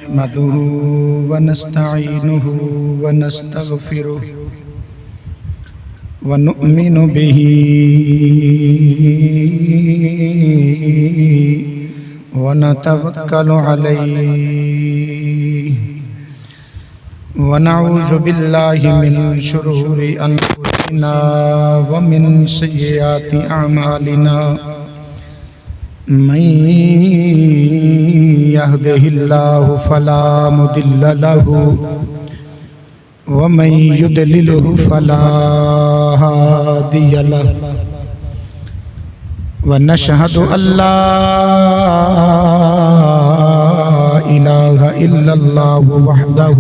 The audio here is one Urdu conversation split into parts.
نحمده ونستعينه ونستغفره ونؤمن به ونتوكل عليه ونعوذ بالله من شرور أنفسنا ومن سيئات أعمالنا من يهده الله فلا مضل له ومن يضلله فلا هادي له ونشهد أن لا إله إلا الله وحده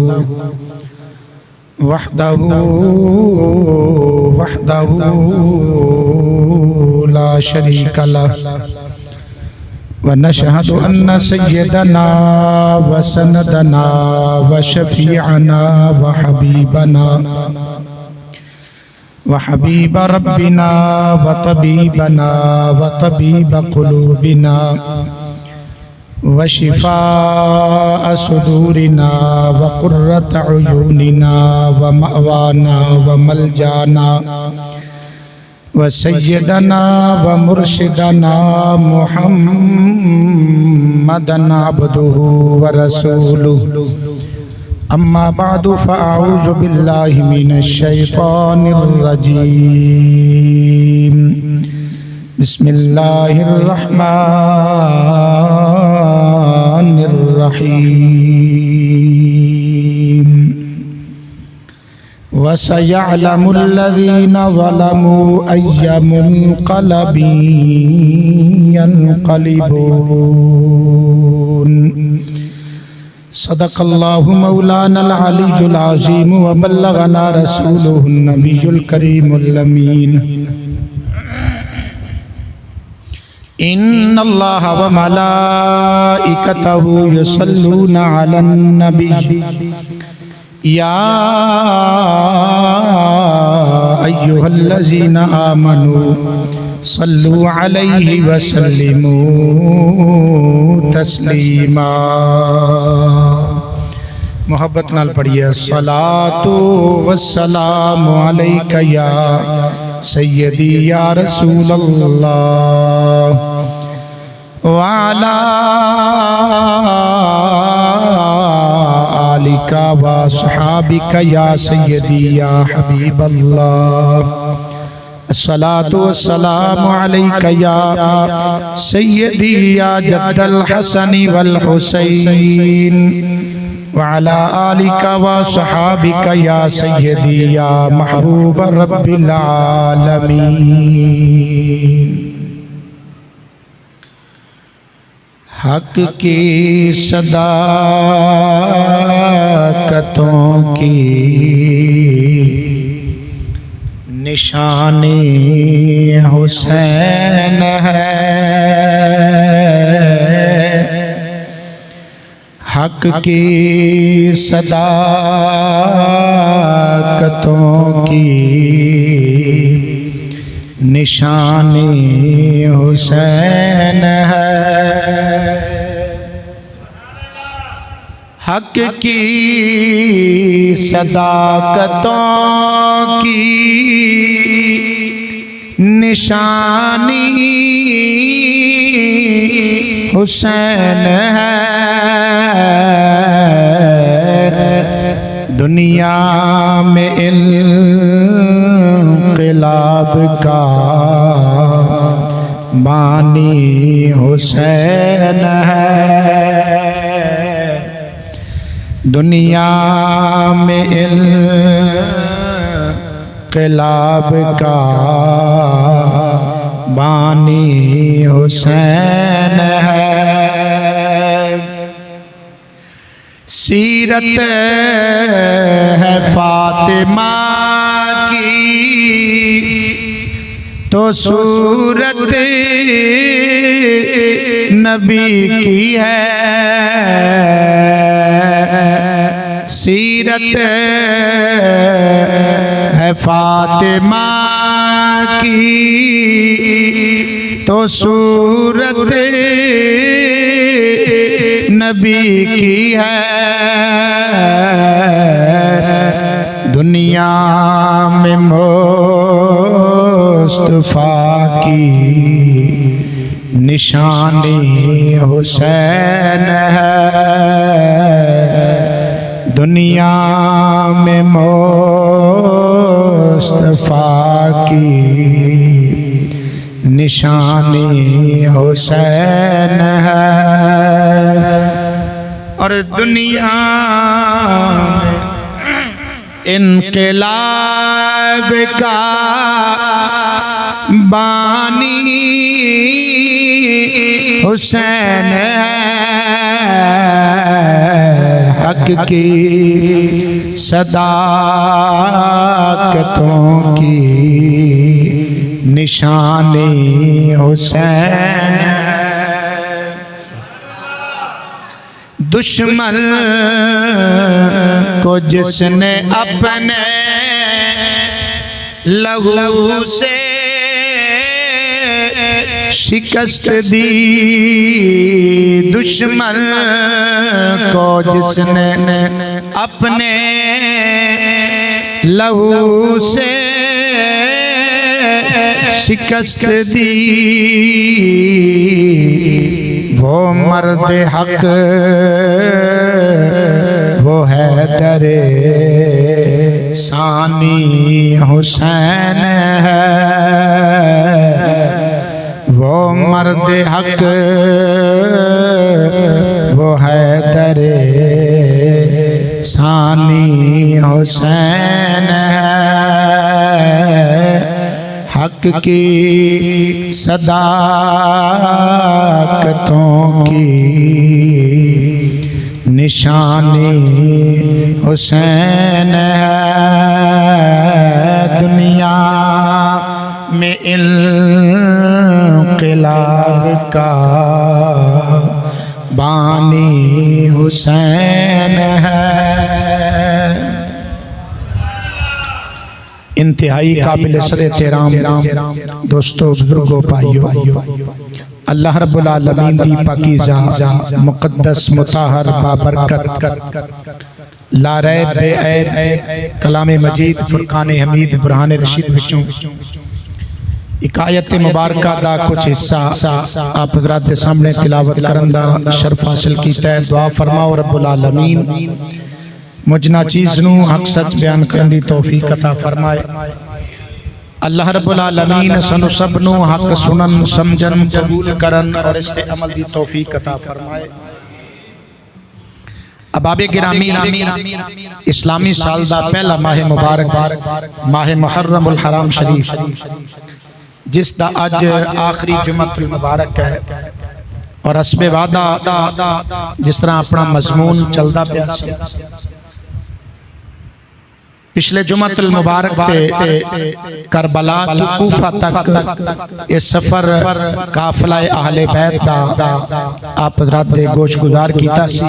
لا شريك له ونشهد أن سيدنا وسندنا وشفيعنا وحبيب ربنا وطبيبنا وطبيب قلوبنا وشفاء صدورنا وقرة عيوننا ومأوانا وملجانا وسيدنا ومرشدنا محمدا عبده ورسوله أما بعد فأعوذ بالله من الشيطان الرجيم بسم الله الرحمن الرحيم وسيعلم الذين ظلموا أي منقلب ينقلبون صدق الله مولانا العلي العظيم وبلغنا رسوله النبي الكريم الأمين إن الله وملائكته يصلون على النبي يا أيها الذين آمنوا صلوا عليه وسلموا تسلیما. محبت نال پڑھیے الصلاۃ والسلام علیک یا سیدی یا رسول اللہ وعلی آلک وصحابک یا سیدی یا حبیب اللہ. الصلاۃ والسلام علیک یا سیدی یا جد الحسن والحسین وعلى آلك وصحابك يا سيدي يا محبوب رب العالمين. حق کی صداقتوں کی نشانی حسین ہے. حق کی صداقتوں کی نشانی حسین ہے. حق کی صداقتوں کی نشانی حسین ہے. دنیا میں انقلاب کا بانی حسین ہے. دنیا میں انقلاب کا بانی حسین ہے. سیرت ہے فاطمہ کی تو صورت نبی کی ہے. سیرت ہے فاطمہ کی تو صورت نبی کی ہے دنیا میں مصطفیٰ کی نشانی حسین ہے دنیا میں مصطفیٰ کی نشانی حسین ہے اور دنیا میں انقلاب کا بانی حسین ہے حق کی صداقتوں کی نشانی حسین ہے دشمن کو جس نے اپنے لہو سے شکست دی دشمن کو جس نے اپنے لہو سے شکست دی وہ مرد حق وہ حیدر ثانی حسین ہے وہ مرد حق وہ حیدر ثانی حسین ہے حق کی صداقتوں کی نشانی حسین ہے دنیا میں انقلاب کا بانی حسین ہے انتہائی قابل صد احترام دوستو بزرگوں بھائیو اللہ رب العالمین دی پاکیزہ مقدس مطہر بابرکت لا ریب بے عیب کلام مجید فرقان حمید برہان رشید وچوں ایک آیت مبارکہ دا کچھ حصہ آپ حضرات دے سامنے تلاوت کرندہ شرف حاصل کیتا ہے دعا فرماؤ رب العالمین مجھنا چیز نو حق سچ بیان کرنے توفیق عطا فرمائے اللہ رب العالمین سنو سب نو حق سنن سمجھن قبول کرن اور اس تے عمل دی توفیق عطا فرمائے اباب گرامی اسلامی سال دا پہلا ماہ مبارک ماہ محرم الحرام شریف جس دا آج آخری جمعۃ المبارک ہے اور اسبِ وعدہ جس طرح اپنا مضمون چلدا پیا سی پچھلے جمعۃ المبارک تے کربلا تو کوفہ تک اس سفر قافلہ اہل بیت دا آپ حضرات دے گوش گزار کیتا سی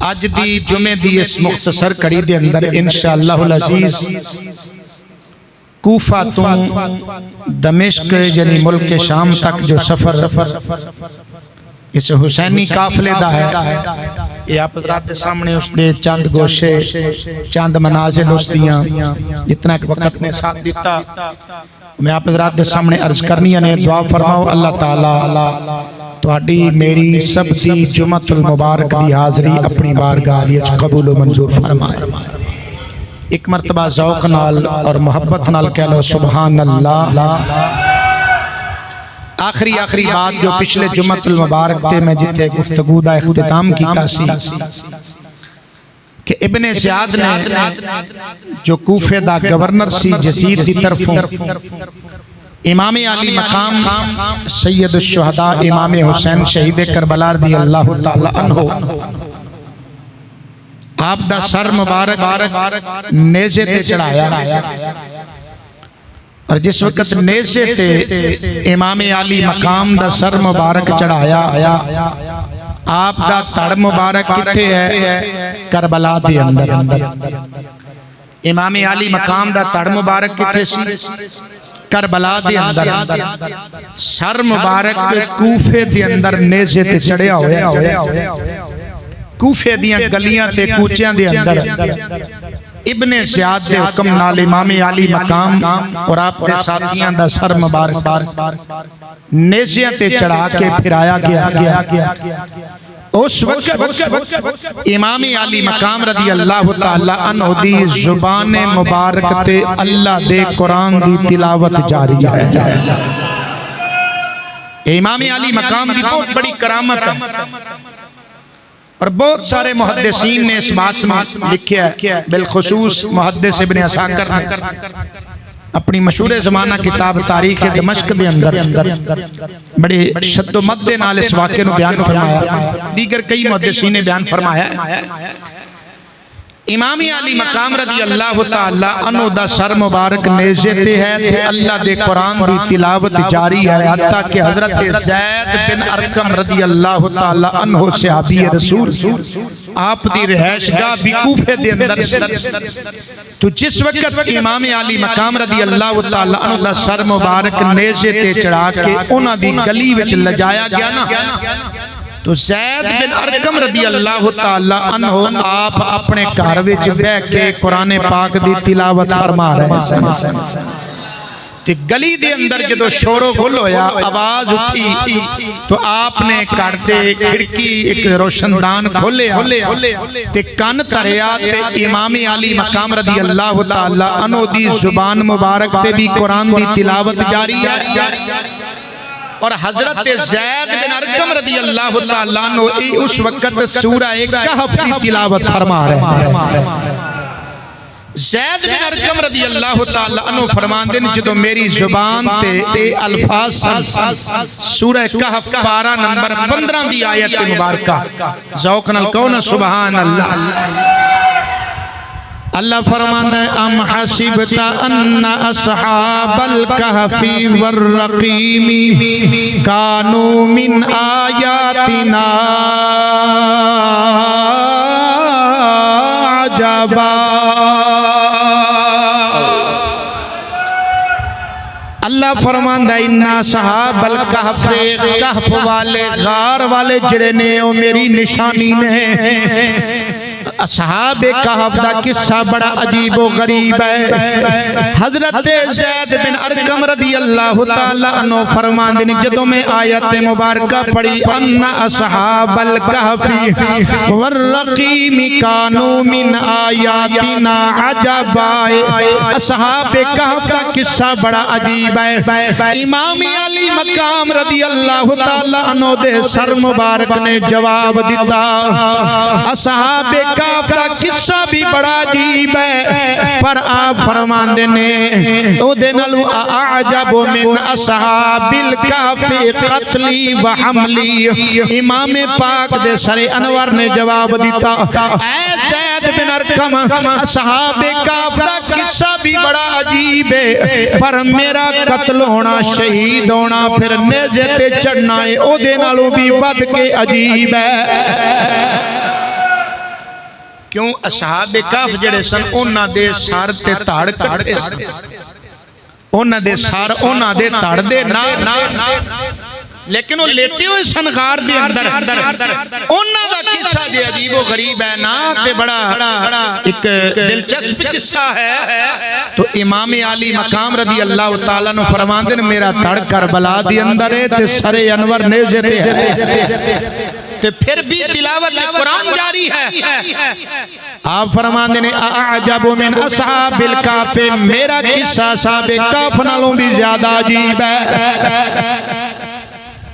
آج دی جمعہ دی اس مختصر کڑی دے اندر انشاءاللہ العزیز کوفہ تو دمشق یعنی ملک شام تک جو سفر اس حسینی قافلے دا ہے یہ آپ حضرات دے سامنے اس دے چاند گوشے چاند منازل اس دیاں جتنا ایک وقت نے ساتھ دیتا میں آپ حضرات دے سامنے عرض کرنی ہے دعا فرماؤ اللہ تعالیٰ تو اڈی میری سب دی جمعۃ المبارک دی حاضری اپنی بارگاہ علیہ قبول و منظور فرمائے ایک مرتبہ ذوق نال اور محبت نال کہہ لو سبحان اللہ آخری بات جو پچھلے جمعۃ المبارک تے میں جتے گفتگو دا اختتام کیتا سی کہ ابن زیاد نے جو کوفے دا گورنر سی جزید دی طرفوں امام علی مقام سید الشہداء امام حسین شہید کربلا رضی اللہ تعالی عنہ آپ دا سر مبارک نیزے تے چڑھایا اور جس وقت نیزے تے امام علی مقام دا سر مبارک چڑھایا آپ دا تڑ مبارک کتے ہے کربلا دے اندر امام علی مقام دا تڑ مبارک کتے سی کربلا دے اندر سر مبارک کوفے دے اندر نیزے تے چڑھیا ہویا کوفے دیاں گلیاں تے کوچیاں دے اندر ابن زیاد دے حکم نال امام علی مقام اور آپ دے ساتھیاں دا سر مبارک نیزیاں تے چڑھا کے پھرایا گیا اس وقت امام علی مقام رضی اللہ تعالی عنہ دی زبان مبارک تے اللہ دے قرآن دی تلاوت جاری ہے امام علی مقام دی بہت بڑی کرامت ہے اور بہت سارے محدثین نے اس بات میں لکھیا ہے بالخصوص محدث ابن عساکر نے اپنی مشہور زمانہ کتاب تاریخ دمشق دے اندر بڑے شد و مد نال اس واقعے نو بیان فرمایا دیگر کئی محدثین نے بیان فرمایا امام علی مقام رضی اللہ تعالی عنہ دا سر مبارک نیزے تے ہے تے اللہ دے قرآن دی تلاوت جاری ہے حتیٰ کہ حضرت زید بن ارقم رضی اللہ تعالی عنہ صحابی رسول آپ دی رہائش گاہ بھی کوفے دے اندر تو جس وقت امام علی مقام رضی اللہ تعالی عنہ دا سر مبارک نیزے تے چڑھا کے انہاں دی گلی وچ لجایا گیا نا تو زید بن ارقم رضی اللہ تعالی عنہ آپ اپنے گھر وچ بیٹھ کے قرآن پاک دی تلاوت فرما رہے ہیں تے گلی دے اندر جدو شور و غل ہویا آواز اٹھی تو آپ نے گھر دے کھڑکی ایک روشن دان کھولے تے کان تریا تے امام علی مقام رضی اللہ تعالی عنہ دی زبان مبارک تے بھی قرآن دی تلاوت جاری ہے اور حضرت زید بن ارقم رضی اللہ تعالی عنہ اس وقت سورہ کہف کی تلاوت فرما رہے ہیں زید بن ارقم رضی اللہ تعالی عنہ فرمان دن جدو میری زبان تے الفاظ سورہ کہف پارہ نمبر 15 دی آیت مبارکہ ذوق نال کہو نا سبحان اللہ اللہ فرمان ہے ام حسبت ان اصحاب الکہف والرقیم کانوا من آیاتنا عجبا اللہ فرمان ہے ان اصحاب الکہف کہف والے غار والے جڑے نے وہ میری نشانی نے اصحاب کہف دا قصہ بڑا عجیب و غریب ہے حضرت زید بن ارقم رضی اللہ تعالی عنہ فرمان دیں جدوں میں آیت مبارکہ پڑھی ان اصحاب الکہف والرقیم کانوا من آیاتنا عجبا اصحاب کہف دا قصہ بڑا عجیب ہے امام علی مقام رضی اللہ تعالی عنہ دے سر مبارک نے جواب دیتا اصحاب کہف کا قصہ بھی بڑا عجیب ہے پر آپ فرمان دینے او دینلو اعجب من اصحاب الکہف قتلی و حملی امام پاک دے سر انور نے جواب دیتا اے زید بن ارقم اصحاب کہف کا قصہ بھی بڑا عجیب ہے پر میرا قتل ہونا شہید ہونا پھر نیزے تے چڑھنا ہے او دینلو بھی ود کے عجیب ہے کیوں اصحاب کہف جڑے سن انہاں دے سار تے تاڑ کٹے سن انہاں دے سار انہاں دے تاڑ دے نا لیکن وہ لیٹے ہوئے سن غار دے اندر انہاں دا قصہ جے عجیب و غریب ہے نا تے بڑا ایک دلچسپ قصہ ہے تو امام علی مقام رضی اللہ تعالیٰ نے فرمان دے میرا تڑ کربلا دی اندر ہے تے سر انور نیزے تے ہے تے پھر بھی تلاوت قرآن جاری ہے آپ فرمان دینے اعجب من اصحاب الکہف میرا قصہ اصحاب کہف نالوں بھی زیادہ عجیب ہے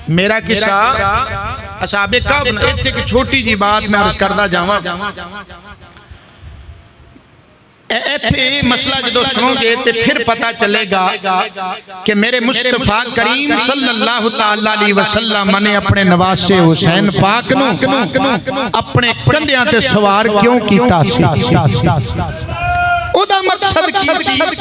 میرا قصہ اصحاب کہف ایک چھوٹی جی بات میں عرض کردہ جاواں ایتھے مسئلہ جدو سنو گے تے پھر پتہ چلے گا کہ میرے مصطفیٰ کریم صلی اللہ تعالیٰ علیہ وسلم نے اپنے نواسے حسین پاک نو اپنے کندیاں تے سوار کیوں کیتا سی ادا مقصد کی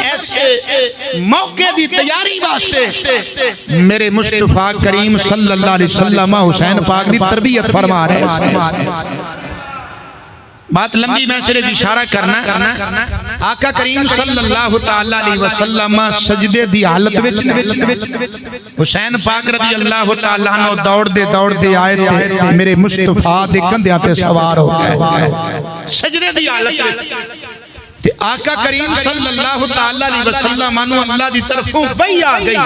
ایسے موقع دی تیاری واسطے میرے مصطفیٰ کریم صلی اللہ علیہ وسلم حسین پاک دی تربیت فرما رہے ہیں بات لمبی، میں صرف اشارہ کرنا آقا کریم صلی اللہ تعالیٰ علیہ وسلم سجدے دی حالت حسین پاک رضی اللہ تعالیٰ عنہ دوڑ دے آئے تھے، میرے مصطفیٰ دے کندھیاں تے سوار ہو گئے سجدے دی حالت تے آقا کریم صلی اللہ تعالیٰ علیہ وسلم عنہ اللہ دی طرفوں وحی آ گئی،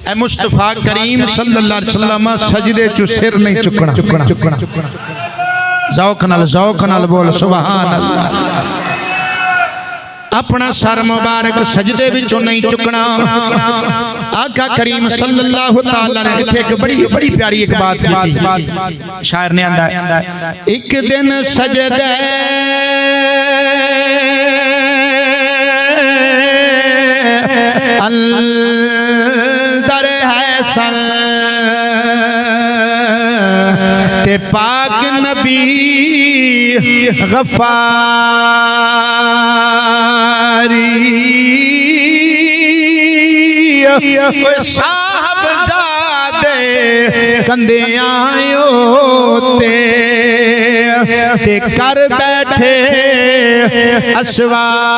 اے مصطفیٰ کریم صلی اللہ علیہ وسلم سجدے چو سر نہیں چکنا، ذوق نال بول سبحان اللہ، اپنا سر مبارک سجدے بچوں نہیں چکنا۔ آقا کریم صلی اللہ تعالیٰ نے ایک بڑی پیاری ایک بات کی، شاعر نے آندہ ہے ایک دن سجدے اندر ہے سن تے پاک نبی غفاری صاحب زادے کندے آئیو تے کر بیٹھے اسواری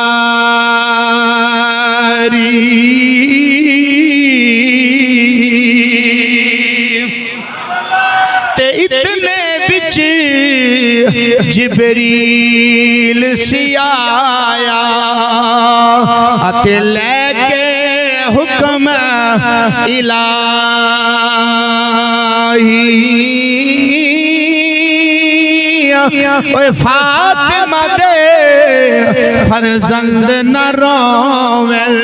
تے اتنے بچ جبریل سی آیا تے لے کے حکم الہی فاطمہ دے فرزند نہ روول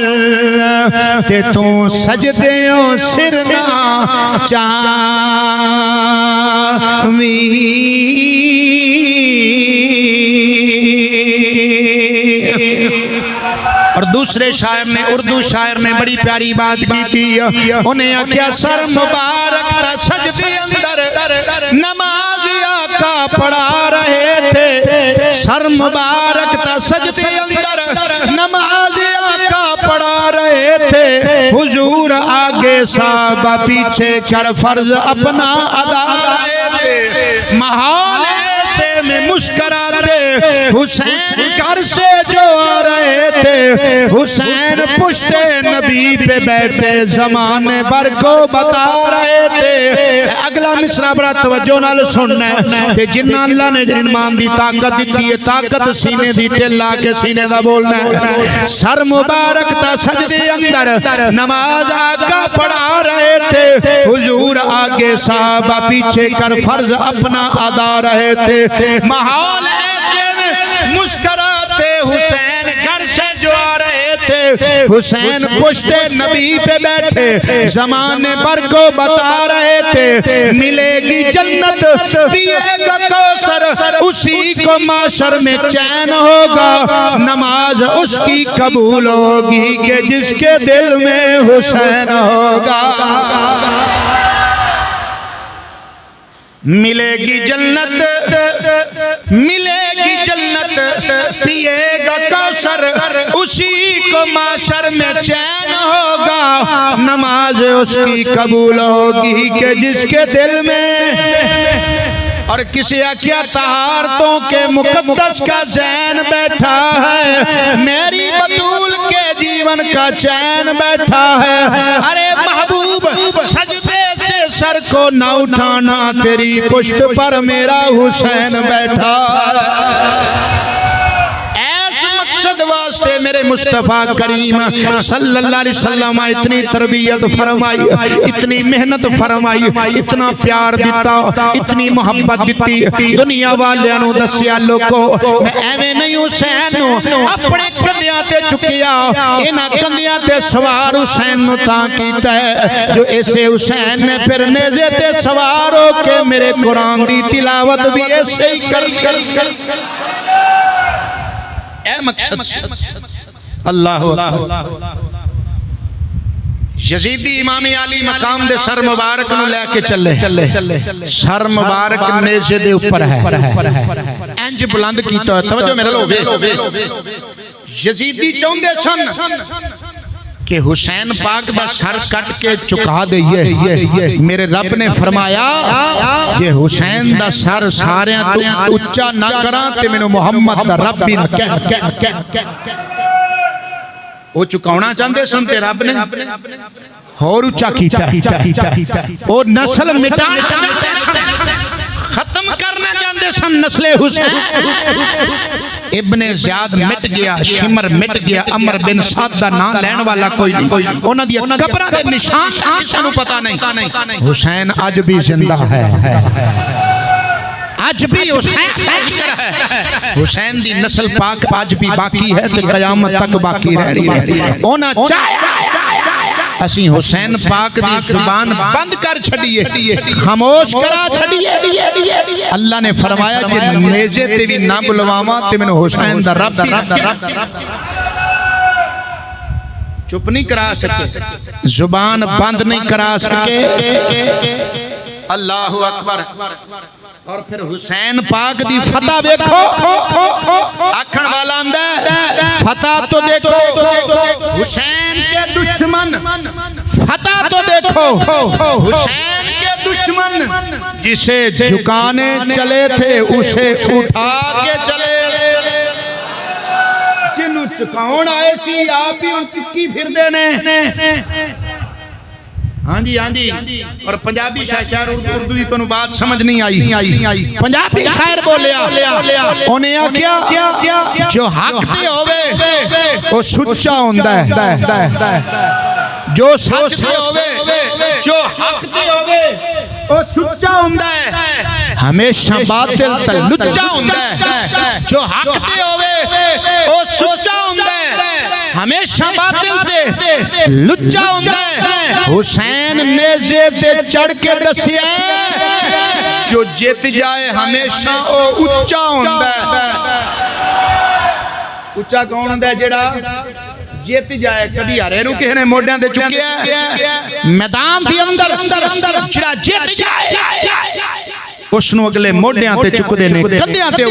تے تو سجدیوں سر نہ چاویں۔ اور دوسرے شاعر نے اردو شاعر نے بڑی پیاری بات کی تھی، انہیں آکھیا سر مبارک تا سجدے اندر نماز آقا پڑھا رہے تھے، سر مبارک تا سجدے اندر نماز آقا پڑھا رہے تھے، حضور آگے صحابہ پیچھے کر فرض اپنا ادا رہے تھے، محال ایسے میں مسکراتے حسین گھر سے جو آ رہے تھے، حسین پشت نبی پہ بیٹھے زمانے بھر کو بتا رہے تھے۔ اگلا مصرع بڑا توجہ نال سننا ہے کہ جنہ اللہ نے ایمان دی طاقت دی ہے، طاقت سینے دی ٹھلا کے سینے دا بولنا ہے۔ سر مبارک تا سجدے اندر نماز آقا پڑھا رہے تھے، حضور آگے صحابہ پیچھے کر فرض اپنا ادا رہے تھے، محال ایسے میں مسکراتے حسین گھر سے جو آ رہے تھے، حسین پشت نبی پہ بیٹھے زمانے بھر کو بتا رہے تھے، ملے گی جنت پیے گا کوثر اسی کو معاشر میں چین ہوگا، نماز اس کی قبول ہوگی کہ جس کے دل میں حسین ہوگا، ملے گی جنت ملے گی جنت پیے گا کوثر اسی کو معاشر میں چین ہوگا، نماز اس کی قبول ہوگی کہ جس کے دل میں۔ اور کسی کیا طہارتوں کے مقدس کا زین بیٹھا ہے، میری بطول کے جیون کا چین بیٹھا ہے، ارے محبوب سجدے سے سر کو نہ اٹھانا، تیری پشت پر میرا حسین بیٹھا ہے۔ واسطے میرے مصطفیٰ کریم صلی اللہ علیہ وسلم اتنی تربیت فرمائی، اتنی محنت فرمائی، اتنا پیار دیتا، اتنی محبت دیتی، دنیا والیاں دسیا لوگو میں ایویں نہیں حسین اپنے کندھیاں تے چکیا، انہاں کندھیاں تے سوار حسین نو تاں کیتا ہے جو ایسے حسین نے پھر نیزے تے سوار ہو کے میرے قرآن دی تلاوت بھی ایسے ہی کر اے مقصد اللہ یزیدی امام علی مقام دے سر مبارک نو لے کے چلے، سر مبارک نیزے دے اوپر ہے، انج بلند کیتا ہے، توجہ میرے لوگے یزیدی چاہندے سن کہ حسین پاک دا سر کٹ کے چکا دے یہ میرے رب نے فرمایا کہ حسین دا سر سارے تو اچھا نہ کراں تے مینوں محمد دا رب بھی نہ کہہ وہ چکاونا چاہندے سن تے رب نے اور اچھا کیتا وہ نسل مٹانا چاہندے سن ختم کرنا چاہندے سن نسل حسین ابن زیاد مٹ گیا شمر مٹ گیا عمر بن سعد دا نام لین والا کوئی نہیں انہاں دی قبراں دے نشان کسے نوں پتہ نہیں حسین اج بھی زندہ ہے آج بھی حسین ذکر ہے حسین دی نسل پاک آج بھی باقی ہے تے قیامت تک باقی رہنی ہے اونا چاہیا اسی حسین پاک دی زبان بند کر چھڑیے خاموش کرا چھڑیے اللہ نے فرمایا کہ نیزے تے بھی نہ بلواما تے میں حسین دا رب چپ نہیں کرا سکے زبان بند نہیں کرا سکے اللہ اکبر اور پھر حسین پاک دی فتح دیکھو آکھن والا اندر فتح تو دیکھو حسین کے دشمن فتح تو دیکھو حسین کے دشمن جسے جھکانے چلے تھے اسے اٹھا کے چلے جنہوں چکاؤن آئے سی آپ ہی ان چکی پھر دینے ہاں جی اور پنجابی شاعر اردو دی تو بات سمجھ نہیں آئی پنجابی شاعر بولیا انہیں کیا جو حق دے ہوئے وہ سچا ہوندہ ہے جو سچ دے ہوئے جو حق دے ہوئے وہ سچا ہوندہ ہے ہمیشہ باطل تے لچا ہوندہ ہے جو حق دے ہوئے وہ سچا ہوندہ ہے ہمیشہ باطل تے لچا ہوندہ ہے حسین نیزے تے چڑھ کے دسیا جو جیت جائے ہمیشہ او اچھا ہوندہ ہے اچھا کون ہوندہ ہے جڑا جیت جائے کدی ہرے نو کہنے موڑیاں دے چکے ہیں میدان دی اندر جڑا جیت جائے اس نو اگلے موڑیاں تے چک دینے کدیاں تے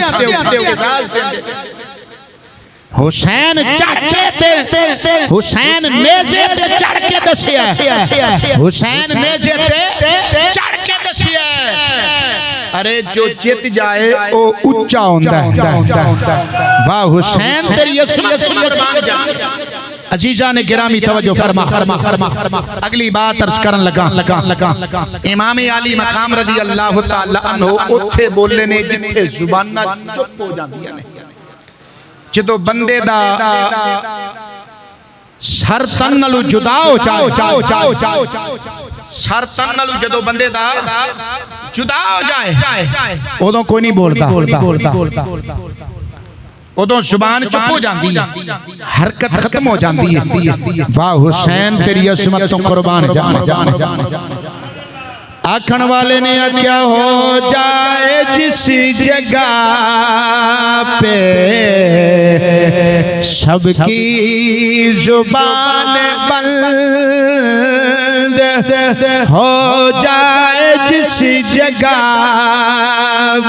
حسین چڑھے تے حسین نیزے تے چڑھ کے دسیا حسین نیزے تے چڑھ کے دسیا ارے جو جیت جائے او اچھا ہوندہ ہے واہ حسین تیری عصمت قربان جان عزیزان گرامی توجہ فرما اگلی بات عرض کرن لگا امام علی مقام رضی اللہ تعالی عنہ اتھے بولنے نے جتھے زبانہ چپ ہو جاندیا نہیں جدو بندے دا سر تن نلو جدا ہو جائے سر تن نلو جدو بندے دا جدا ہو جائے ادھوں کوئی نہیں بولتا ادھوں زبان چپ ہو جاندی ہے حرکت ختم ہو جاندی ہے واہ حسین تیری عصمت تو قربان جان آکھن والے نے کیا ہو جائے جس جگہ پہ سب کی زبان بند ہو جائے جس جگہ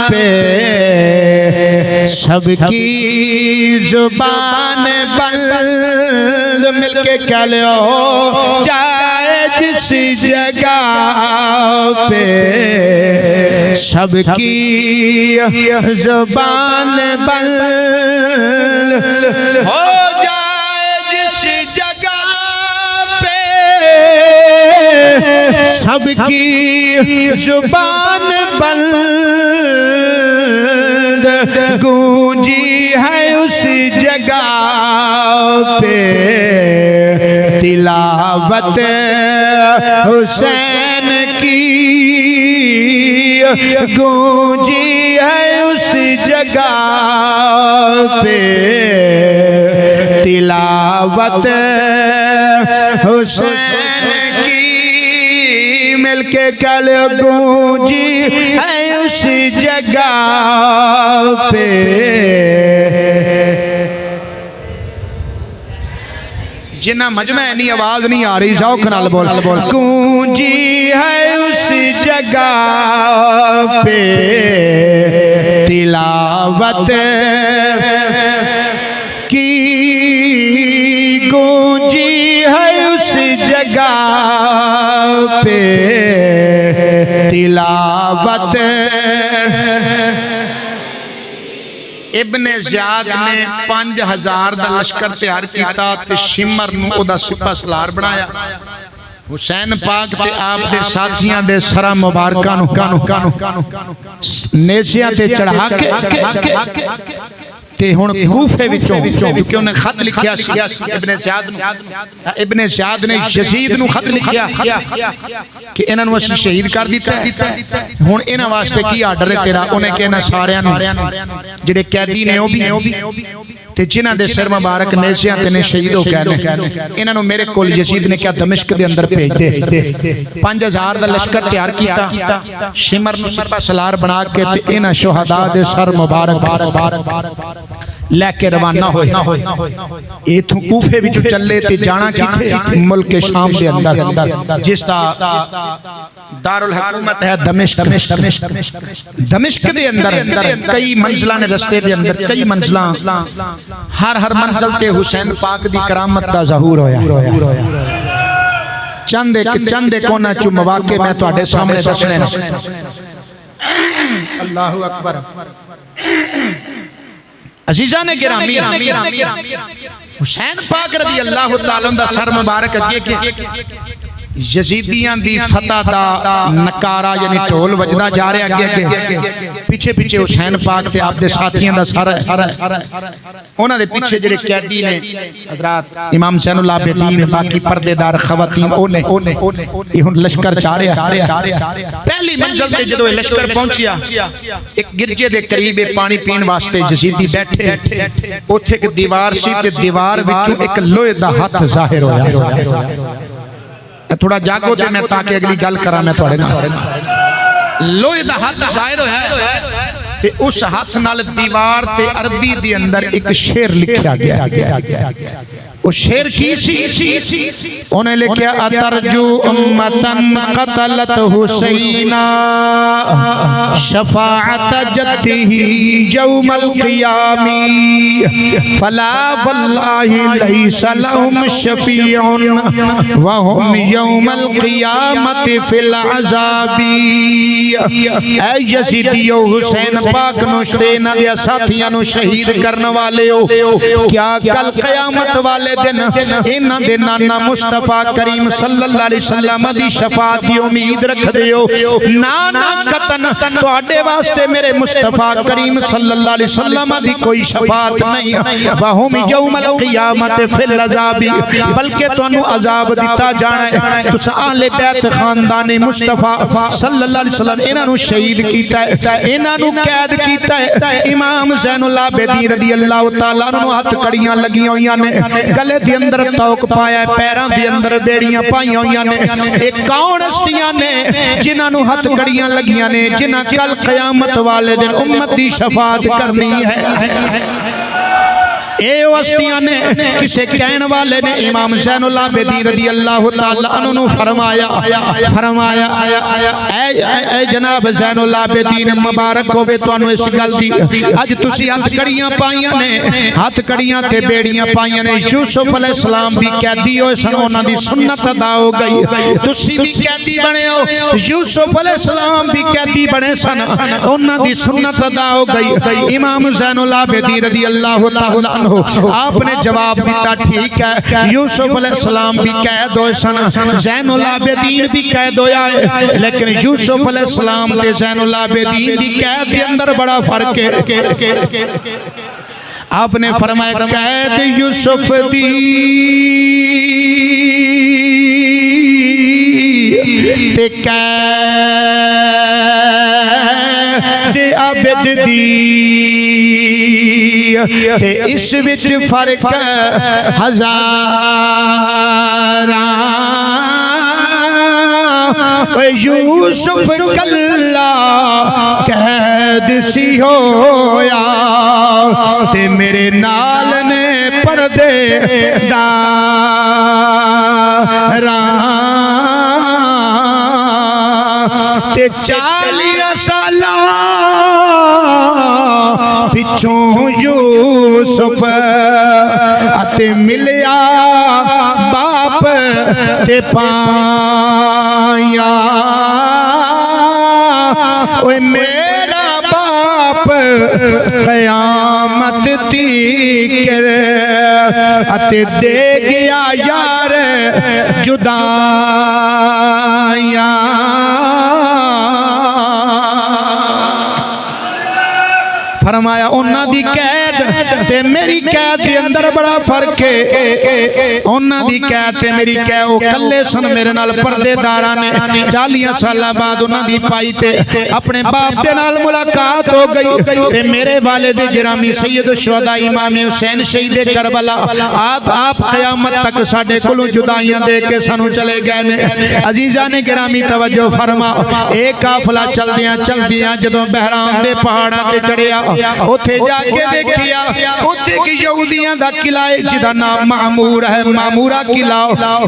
پہ سب کی زبان بند مل کے کہہ لے ہو جائے جس جگہ پہ سب کی زبان بند ہو جائے جس جگہ پہ سب کی زبان بند گونجی ہے اس جگہ پہ تلاوت حسین کی گونجی ہے اس جگہ پہ تلاوت حسین کی مل کے کل گونجی ہے اس جگہ پہ جنہ مجمع نہیں آواز نہیں آ رہی ذوق نال بول گونجی ہے اس جگہ پہ تلاوت کی گونجی ہے جگہ پہ تلاوت ابن زیاد نے 5000 دا لشکر تیار کیتا تے شمر نو او دا سپہ سالار بنایا حسین پاک تے آپ دے ساتھیاں دے سرا مبارکاں نو نیزیاں تے چڑھا کے تے ہن کوفے وچوں کیونکہ انہیں خط لکھیا سی ابن زیاد نے یزید نو خط لکھیا کہ انہاں نو اسی شہید کر دیتا ہے ہن انہاں واسطے کی آرڈر ہے تیرا انہیں کہنا ساریاں نو جڑے قیدی نے او بھی تے جنہاں دے سر مبارک نیزیاں تے نے شہید ہو گئے انہاں نو میرے کول یزید نے کیا دمشق دے اندر بھیج دے 5000 دا لشکر تیار کیتا شمر نو سپہ سالار بنا کے تے انہاں شہداء دے سر مبارک لے کے روانہ ہوئے ایتھوں کوفے وچ چلے تے جانا کیتے ملک شام دے اندر جس دا دارالحکومت ہے دمشق دے اندر کئی منزلاں نے رستے دے اندر کئی منزلاں ہر منزل تے حسین پاک دی کرامت دا ظہور ہویا چند ایک کونا چو مواقع میں تواڈے سامنے دسنے اللہ اکبر عزیزان گرامی حسین پاک رضی اللہ تعالیٰ دا سر مبارک یزیدیاں دی فتح دا نکارہ یعنی ٹول وجدہ جا رہے آگے پیچھے حسین پاک تے آپ دے ساتھیاں دا سارا انہاں دے پیچھے جڑے قیدی نے حضرات امام زین العابدین باقی پردے دار خواتین یہ ہن لشکر جا رہے پہلی منزل تے جدو لشکر پہنچیا ایک گرجے دے قریب پانی پین واسطے یزیدی بیٹھے اوتھے ایک دیوار سی تے دیوار وچوں ایک لوہے دا ہاتھ ظاہر ہویا تھوڑا جاگو تے میں تاکہ اگلی گل کرا میں تھوڑے نہ لوہے دا ہاتھ ظاہر ہویا تے اس ہاتھ نال دیوار تے عربی دی اندر ایک شعر لکھیا گیا وہ شعر کی سی انہیں لکھیا اترجو امتن قتلت حسینہ شفاعت جدہ یوم القیامی فلا واللہ لیس لهم شفیع وهم یوم القیامت فی العذاب اے یزیدیو حسین پاک نوشتے نہ دیا ساتھیاں نو شہید کرنے والے ہو کیا کل قیامت والے دن انہاں دے نانا مصطفیٰ کریم صلی اللہ علیہ وسلم دی شفاعت کی امید رکھ دیو نانا قطن تو اڈے واسطے میرے مصطفیٰ کریم صلی اللہ علیہ وسلم دی کوئی شفاعت نہیں وہم یوم القیامت فی العذاب بلکہ تو انہوں عذاب دیتا جانا ہے تو اہل بیت خاندان مصطفیٰ صلی اللہ علیہ وسلم انہوں شہید کیتا ہے انہوں قید کیتا ہے امام زین العابدین رضی اللہ تعالیٰ انہوں ہاتھ کڑیاں لگی ہوئیاں نے گلے دی اندر توک پایا ہے پیران دی اندر بیڑیاں پائیاں ہوئیاں نے ایک کون ہستیاں نے جنہاں نو ہاتھ کڑیاں لگیاں نے جنہاں کل قیامت والے دن امت دی شفاعت کرنی ہے اے وستیاں نے کسے کہن والے نے امام زین العابدین رضی اللہ تعالیٰ عنہ فرمایا اے جناب زین العابدین مبارک ہوئے تو انہوں اس گل دی آج تسی ہاتھ کڑیاں پائیاں نے ہاتھ کڑیاں تے بیڑیاں پائیاں نے یوسف علیہ السلام بھی قیدی ہوئے سن انہوں دی سنت ادا ہو گئی تسی بھی قیدی بنے ہو یوسف علیہ السلام بھی قیدی بنے سن انہوں دی سنت ادا ہو گئی امام زین العابدین رضی اللہ تعالیٰ آپ نے جواب دیتا ٹھیک ہے یوسف علیہ السلام بھی قید ہوئے سن زین العابدین بھی قید ہویا ہے لیکن یوسف علیہ السلام تے زین العابدین دی قید کے اندر بڑا فرق ہے آپ نے فرمایا قید یوسف دی تے قید عابد دی تے اس وچ فرق ہزاراں یوسف کلا قید سی ہویا تے میرے نال نے پردے داراں تے 40 سالہ پچھوں یوسف اتے ملیا باپ تے پایا اوے میرا باپ قیامت تیکر اتے دے گیا یار جدایا فرمایا انہاں دی قید تے میری قید دے اندر بڑا فرق ہے انہاں دی قید تے میری قید او کلے سن میرے نال پردے داراں نے 40 سالہ بعد انہاں دی پائی تے اپنے باپ دے نال ملاقات ہو گئی تے میرے والد گرامی سید الشہداء امام حسین شہید کربلا آپ قیامت تک ساڈے کولوں جدائیاں دے کے سانو چلے گئے نے عزیزاں نے گرامی توجہ فرما ایک قافلہ چلدیاں جدوں بہرام دے پہاڑاں تے چڑھیا اوتھے جا کے دیکھیا اوتھے کی یہودیاں دا قلعہ ہے جدا نام معمور ہے معمورہ قلعہ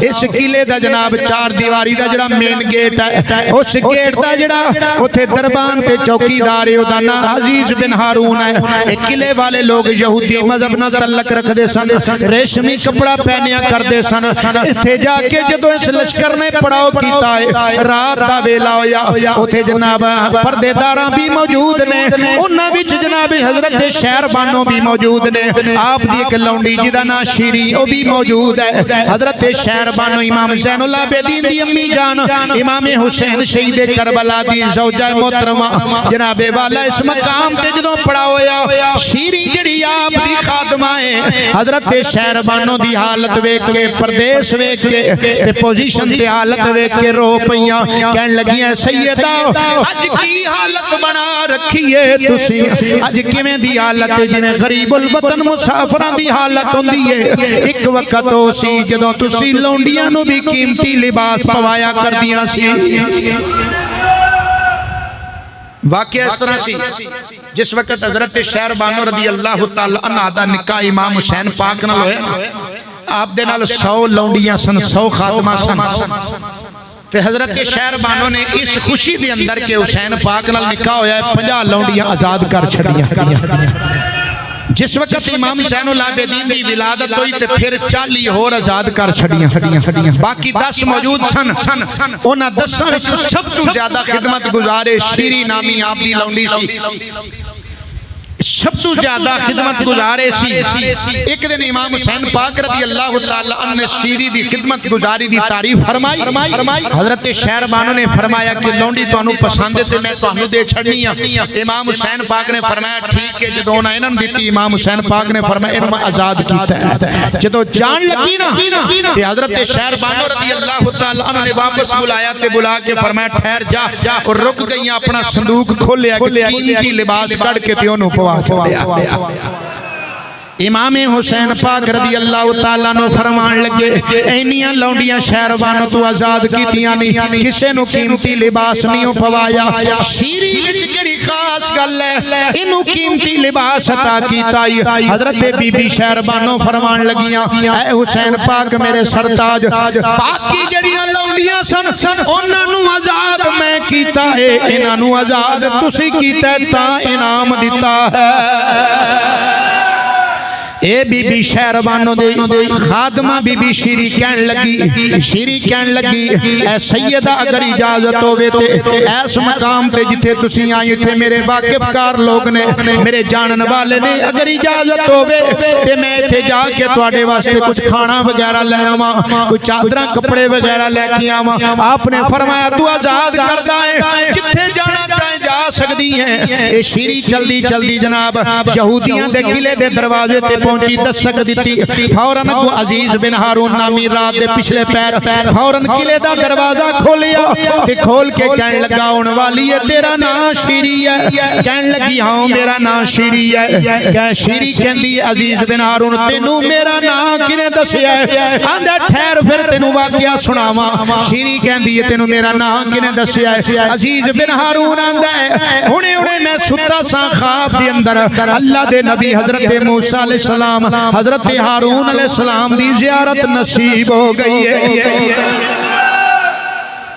اس قلعے دا جناب 4 دیواری دا جڑا مین گیٹ ہے اس گیٹ دا جڑا اوتھے دربان تے چوکیدار ہے دا نام عزیز بن ہارون ہے ایک قلعے والے لوگ یہودی مذہب نہ تعلق رکھ دے سن ریشمی کپڑا پہنیا کر دے سن ایتھے جا کے جدوں اس لشکر نے پڑاؤ کیتا ہے رات دا ویلا ہویا اوتھے جناب پردے داراں بھی موجود نے انہاں وچ جناب حضرت شہر بانو بھی موجود نے آپ دی ایک لونڈی جدا نا شیری او بھی موجود ہے حضرت شہر بانو امام زین العابدین دی امی جان امام حسین شہید کربلا دی زوجہ محترمہ جناب والا اس مقام تے جدوں پڑا ہویا شیری جڑی آپ دی خادمہ ہے حضرت شہر بانو دی حالت ویکھ کے پردیس ویکھ کے تے پوزیشن تے حالت ویکھ کے رو پیاں کہن لگیاں سیدہ اج کی حالت بنا رکھی ہے تسی اج کیویں دی حالت جویں غریب الوطن مسافراں دی حالت ہوندی ہے ایک وقت او سی جدوں تسی لونڈیاں نو بھی قیمتی لباس پوایا کردیاں سی واقعہ اس طرح سی جس وقت حضرت شہر بانو رضی اللہ تعالی عنہ دا نکاح امام حسین پاک نال ہویا آپ دے نال 100 لونڈیاں سن 100 خادمہ سن تے حضرت شہر بانو نے اس خوشی دے اندر کہ حسین پاک نال نکاح ہویا ہے 50 لونڈیاں آزاد کر چھڑیاں جس وقت امام حسین العابدین دی ولادت ہوئی تے پھر 40 اور آزاد کر چھڑیاں باقی 10 موجود سن انہاں 10 وچ سب تو زیادہ خدمت گزارے شیری نامی آپ دی لونڈی سی سب تو زیادہ خدمت گزارے سی ایک دن امام حسین پاک رضی اللہ تعالی عنہ نے شیری دی خدمت گزاری دی تعریف فرمائی حضرت شہر بانو نے فرمایا کہ لونڈی تانوں پسند ہے تے میں تانوں دے چھڑنی ہاں امام حسین پاک نے فرمایا ٹھیک ہے جدوں انہاں دتی امام حسین پاک نے فرمایا انہاں میں آزاد کیتا ہے جدوں جان لگی نا تے حضرت شہر بانو رضی اللہ تعالی عنہ نے واپس بلایا تے بلا کے فرمایا ٹھہر جا اور رک گئیاں اپنا صندوق کھولیا کہ قیمتی لباس کڑ کے تے اونوں پوا امام حسین پاک رضی اللہ تعالیٰ نو فرمان لگے اینیاں لونڈیاں شہر بانو تو آزاد کیتیاں نہیں کسے نو قیمتی لباس نہیں پوایا شیری وچ کیڑی خاص گل ہے انو قیمتی لباس عطا کیتا حضرت بی بی شہر بانو فرمان لگیاں اے حسین پاک میرے سرتاج باقی جڑیاں لونڈیاں سن انہاں نو آزاد میں کیتا ہے انہاں نو آزاد تسی کیتا ہے تا انعام دیتا ہے اے بی بی شہر بانو دے خادمہ بی بی شیری کہن لگی اے سیدہ اگر اجازت ہوئے تے ایس مقام تے جتے تسی آئی تھے میرے واقف کار لوگ نے میرے جانن والے نے اگر اجازت ہوئے تے میں تھے جا کے توڑے واسطے کچھ کھانا وغیرہ لے آما کچھ چادرہ کپڑے وغیرہ لے کی آما آپ نے فرمایا تو آزاد کردہ ہے جتے جانا چاہیں جا سکتی ہیں اے شیری چلدی جناب یہودیاں دے قلعے دے دروازے تے پہنچی دستک دیتی فوراً کو عزیز بن ہارون نامی رات دے پچھلے پیر فوراً قلعے دا دروازہ کھولیا تے کھول کے کہن لگا ان والی ہے تیرا نام شیری ہے کہن لگی ہاں میرا نام شیری ہے کہ شیری کہن دی عزیز بن ہارون تینو میرا نام کنے دسیا ہے آندھا ٹھہر پھر تینو واقعہ سناواں شیری کہن دی تینو میرا نام کنے دسیا ہے عزیز بن ہارون آندھا ہے ہونے میں ستا سا خواب دی اندر اللہ دے نبی حضرت موسیٰ علیہ السلام حضرت ہارون علیہ السلام دی زیارت نصیب ہو گئی ہے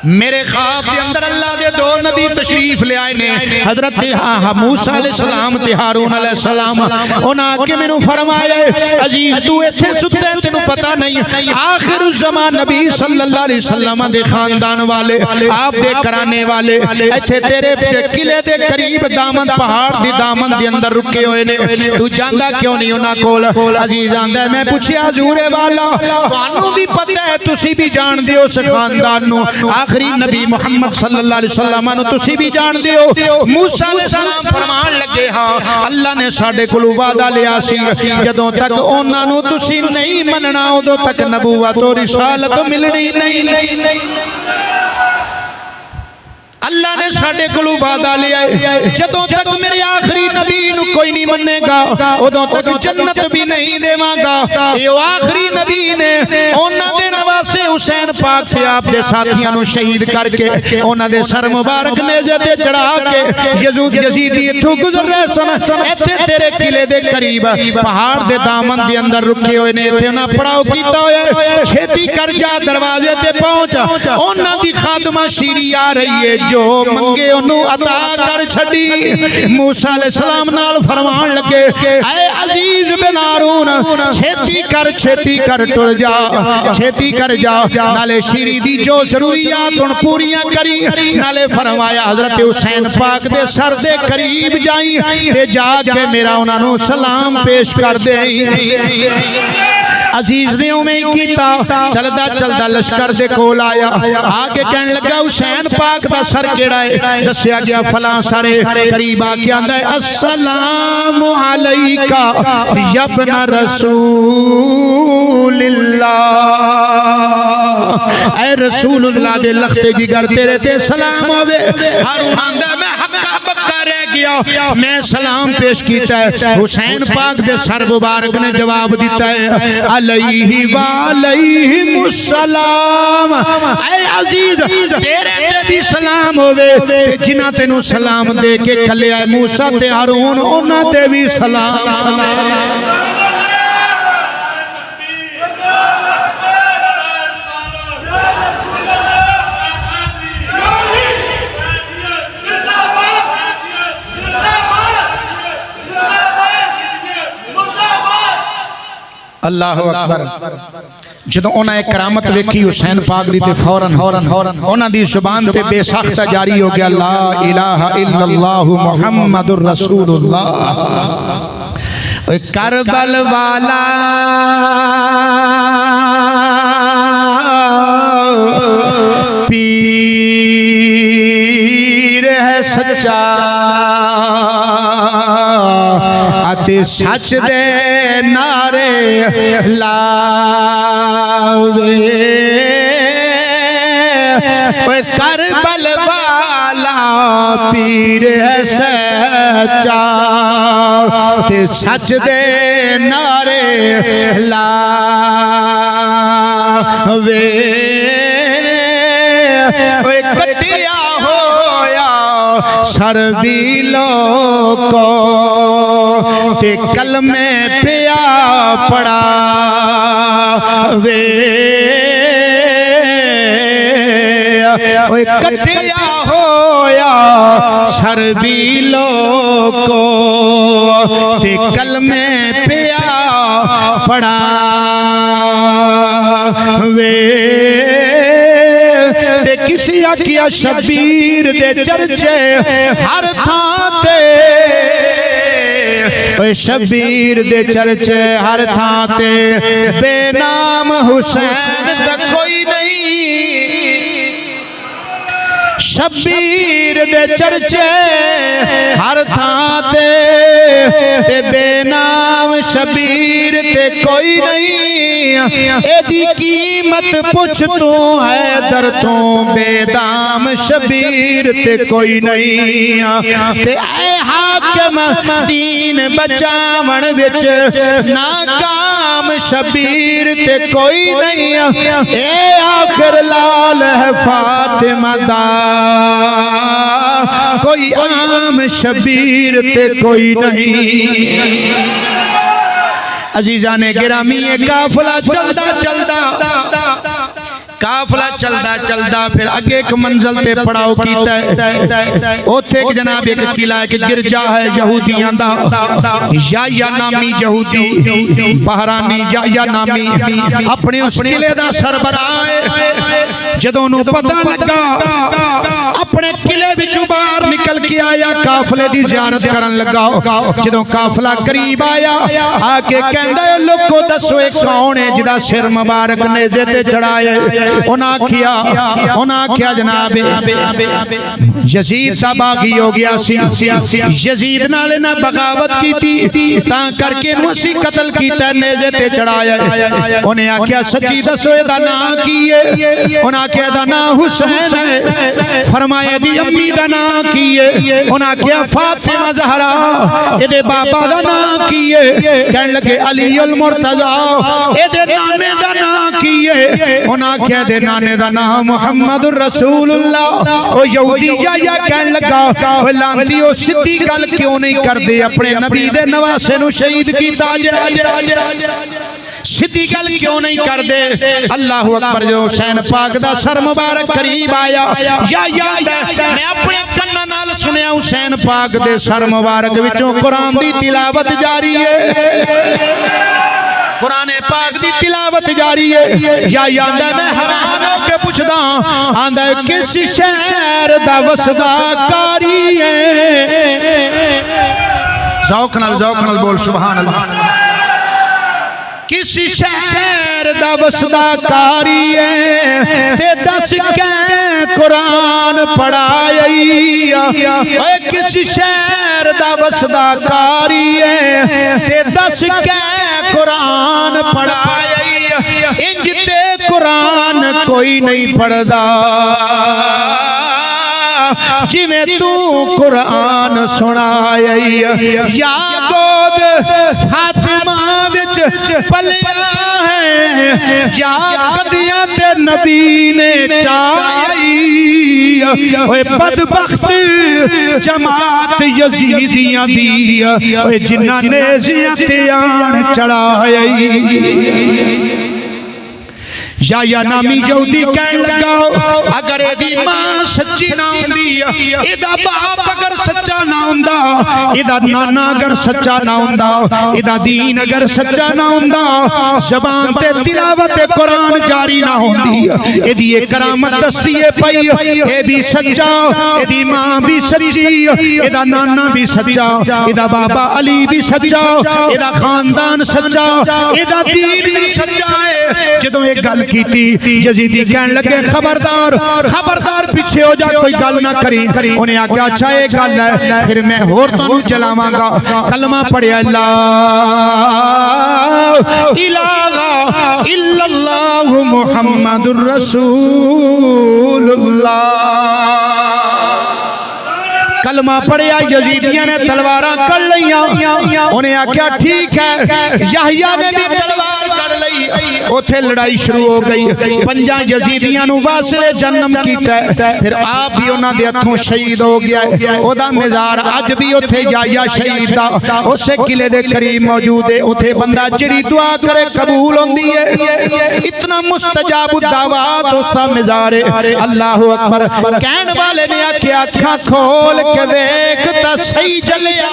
میرے خواب دے اندر اللہ دے دو نبی تشریف لے آئے نے، حضرت موسیٰ علیہ السلام تے ہارون علیہ السلام. انہاں کے میں فرمایا عزیز تو ایتھے ستے تینوں پتہ نہیں آخر الزمان نبی صلی اللہ علیہ وسلم دے خاندان والے آپ دے کرانے والے ایتھے تیرے قلعے دے قریب دامن پہاڑ دی دامن دے اندر رکے ہوئے نے. تو جاندا کیوں نہیں انہاں کول؟ عزیز آندا میں پوچھیا حضور والا تانوں بھی پتہ ہے تسی بھی جان دیو اس خاندان نو آخری نبی محمد صلی اللہ علیہ وسلم نو تسی بھی جان دیو. موسیٰ علیہ السلام فرمان لگے ہاں اللہ نے ساڈے کولوں وعدہ لیا سی جدوں تک انہاں نو تسی نہیں مننا ادوں تک نبوت و رسالت ملنی نہیں. اللہ نے ساڈے کولوں وعدہ لیا ہے جدوں تک میرے آخری نبی نو کوئی نہیں منے گا ادوں تک جنت بھی نہیں دیواں گا. یہ آخری نبی نے انہاں دے نواسے حسین پاک تے آپ دے ساتھیاں نو شہید کر کے انہاں دے سر مبارک نیزے تے چڑھا کے یزیدی اتھوں گزر رہے سن. ایتھے تیرے قلعے دے قریب پہاڑ دے دامن دے اندر رکے ہوئے نے. ایتھے انہاں پڑاؤ کیتا ہویا چھیتی کر جا دروازے تے پہنچ انہاں دی خادمہ شیری آ رہی ہے جو منگے انہوں عطا کر چھڑی. موسیٰ علیہ السلام نال فرمان لگے اے عزیز بن ہارون چھیتی کر ٹر جا چھیتی کر جا نالے شیری دی جو ضروریات ان پوریاں کری. نالے فرمایا حضرت حسین پاک دے سر دے قریب جائیں تے جا کے میرا انہوں نے سلام پیش کر دیں. عزیز نے میں کیتا چلدا لشکر دے کول آیا آگے کہنے لگا حسین پاک دا سر کیڑا ہے؟ دسیا گیا فلاں سارے قریب آ کے آندا ہے السلام علیکہ یا ابن رسول اللہ. اے رسول اللہ دے لختے جگر تیرے تے سلام ہوئے. ہارون آندا میں حقا بکا رہ گیا میں سلام پیش کیتا ہے. حسین پاک دے سر مبارک نے جواب دیتا ہے علیہ وعلیہم السلام. اے عزیز تیرے تے بھی سلام ہوئے جنہ تینوں سلام دے کے کھلے آئے موسیٰ تے ہارون انہ تے بھی سلام. اللہ اکبر. جدوں انہاں ایک کرامت ویکھی حسین پاک دی تے فوراً انہاں دی زبان تے بے ساختہ جاری ہو گیا لا الہ الا اللہ محمد الرسول اللہ. کربل والا پیر ہے سچا اتے سچ دے نعرے لاوے. کربل والا پیر ہے سچا تے سچ دے نعرے لاوے. کٹیا ہویا سر بھی لوکو تے کلمے پیا پڑا وے. کٹیا ہویا سر بھی لوکو تے کلمے پیا پڑا وے. تے کسی آکیا شبیر دے چرچے ہر تھاں تے شبیر دے چرچے ہر تھاں تے بے نام حسین دا کوئی نہیں. شبیر دے چرچے ہر تھاں تے بے نام شبیر تے کوئی نہیں. ایدی قیمت پوچھ تو ہے در تو بے دام شبیر تے کوئی نہیں. تے اے حاکم دین بچاون وچ ناکام شبیر تے کوئی نہیں. اے آخر لال ہے فاطمہ دا کوئی عام شبیر تے کوئی نہیں. عزیزان گرامی قافلہ چلدا قافلہ چلدا چلدا پھر اگے ایک منزل تے پڑاؤ کیتا ہے اوتھے ایک جناب ایک قلعہ ایک گرجا ہے یہودیاں دا یا نامی یہودی بحرانی یا نامی اپنے اس قلعے دا سربراہ ہے جدوں نو پتہ لگا اپنے قلعے وچوں باہر نکل کے آیا قافلے دی زیارت کرن لگا جدوں قافلہ قریب آیا آ کے کہندا ہے لوکو دسو اے کون ہے جدا سر مبارک نیزے تے چڑھائے انہاں کیا جناب یزید صاحب باغی ہو گیا سی یزید نال نہ بغاوت کیتی تاں کر کے نو اسی قتل کیتا نیزے تے چڑھایا انہیں آکھیا سچی دسو اے دا نام کی ہے انہاں آکھیا دا نام حسین ہے فرمایا دی امی دا نام کی ہے انہاں آکھیا فاطمہ زہرا اے دے بابا دا نام کی ہے کہن لگے علی المرتضی اے دے نانے دا نام کی ہے انہاں آکھیا دے نانے دا نام محمد رسول اللہ او یہودی یا کہن لگا او لانتی او سدھی گل کیوں نہیں کر دے اپنے نبی دے نواسے نو شہید کیتا جائے سدھی گل کیوں نہیں کر دے اللہ اکبر جو حسین پاک دا سر مبارک قریب آیا یا میں اپنے کناں نال سنیا حسین پاک دے سر مبارک وچوں قرآن دی تلاوت جاری ہے قرآن پاک دی تلاوت جاری ہے یا آندا میں حیران ہو کے پوچھدا آندا کس شہر دا وسدا کاری ہے ذوق نال بول سبحان اللہ کس شہر دا وسدا کاری ہے تے دس کے قرآن پڑھائی اے کس شہر دا وسدا کاری ہے تے دس کے قرآن پڑھائی انج تے قرآن کوئی نہیں پڑھدا جی میں تو قرآن سنائی یا گود فاطمہ وچ پلیا ہے یا قدیاں تے نبی نے چائی اوے بدبخت جماعت یزیدیاں دی اوے جنہاں نے نیزیاں تے آن چڑھائی یا نامی یہودی کہن لگا اگر ایدی ماں سچی نہ ہوندی ایدہ باپ اگر سچا نہ ہوندا ایدہ نانا اگر سچا نہ ہوندا ایدہ دین اگر سچا نہ ہوندا زبان تے تلاوت قرآن جاری نہ ہوندی ایدی ایک کرامت دستیے پئی اے بھی سچا ایدی ماں بھی سچی ایدہ نانا بھی سچا ایدہ بابا علی بھی سچا ایدہ خاندان سچا ایدہ دین بھی سچا ہے جدوں ایک گل کیتی یزیدی کہن لگے خبردار پیچھے ہو جا کوئی گل نہ کری انہیں آکھیا اچھا ایک گل ہے پھر میں ہور تانوں چلاواں گا کلمہ پڑھیا لا الہ الا اللہ محمد رسول اللہ کلمہ پڑھیا یزیدیاں نے تلواراں کر لیاں انہیں آکھیا ٹھیک ہے یحییٰ نے بھی تلوار کر لی اوتھے لڑائی شروع ہو گئی پنجاں یزیدیاں نو واصل جنم کیتا ہے پھر آپ بھی انہاں دے ہتھوں شہید ہو گیا ہے او دا مزار اج بھی اوتھے یحییٰ شہید دا اسے قلعے دے قریب موجود ہے اوتھے بندہ جڑی دعا کرے قبول ہوندی ہے اتنا مستجاب الدعوات اس دا مزار ہے اللہ اکبر کہن والے نے آکھیا اکھاں کھول کے ویکھ تا صحیح چلیا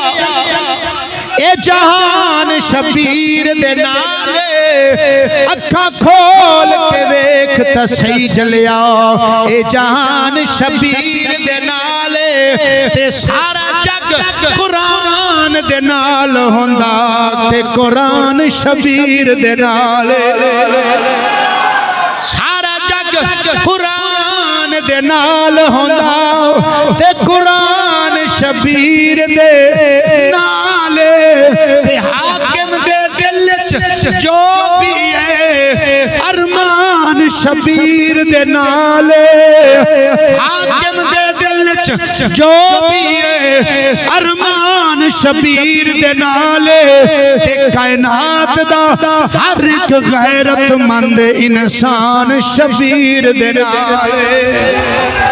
اے جہان شبیر دے نالے اکھاں کھول کے ویکھ تا صحیح چلیا اے جہان شبیر دے نالے تے سارا جگ قرآن دے نال ہوندا تے قرآن شبیر دے نالے سارا جگ قرآن دے نال ہوندا تے قرآن شبیر دے نالے تے حاکم دے دل جو بھی ہے ارمان شبیر دے نالے حاکم دے دل جو بھی ہے ارمان شبیر دے نالے تے کائنات دا ہر ایک غیرت مند انسان شبیر دے نالے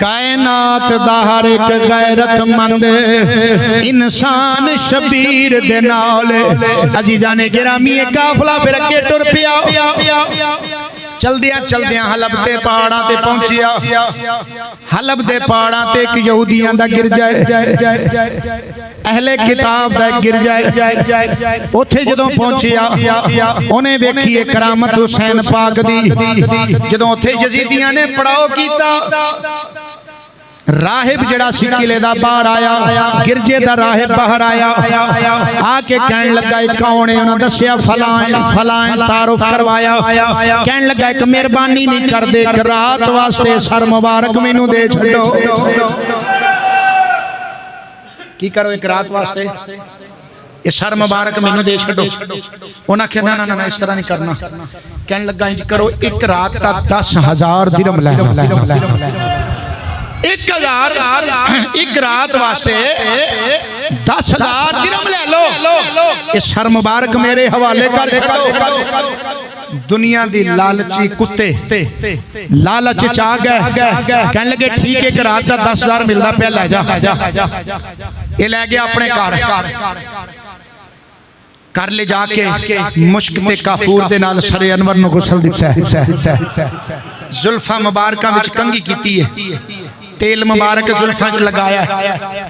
کائنات دا ہر ایک غیرت مند انسان شبیر دے نال عزیزان گرامی قافلہ پھر اگے ٹر پیا چل دیا حلب دے پہاڑاں تے پہنچیا حلب دے پہاڑاں تے ایک یہودیاں دا گر جائے اہل کتاب دا گر جائے اوتھے جدوں پہنچیا انہیں ویکھی کرامت حسین پاک دی جدوں اوتھے یزیدیاں نے پڑاؤ کیتا راہب جڑا سی قلعے دا باہر آیا گرجے دا راہب باہر آیا آ کے کہن لگا کون ہے انہاں دسیا فلاں تعارف کروایا کہن لگا ایک مہربانی نہیں کر دے کہ رات واسطے سر مبارک مینوں دے چھڈو کی کرو ایک رات واسطے یہ سر مبارک مینوں دے چھڈو انہاں کہ نا اس طرح نہیں کرنا کہن لگا انج کرو ایک رات دا 10,000 درہم لے لو 1,000 ایک رات واسطے 10,000 درہم لے لو یہ سر مبارک میرے حوالے کر چھڑو دنیا دی لالچی کتے لالچ چاہ گئے کہنے لگے ٹھیک ہے کہ رات دا 10,000 ملدا پہ لے جا یہ لے گیا اپنے کر لے جا کے مشک تے کافور دے نال سر انور نو غسل دیتا ہے زلفہ مبارکہ وچ کنگھی کیتی ہے تیل مبارک زلفہ وچ لگایا ہے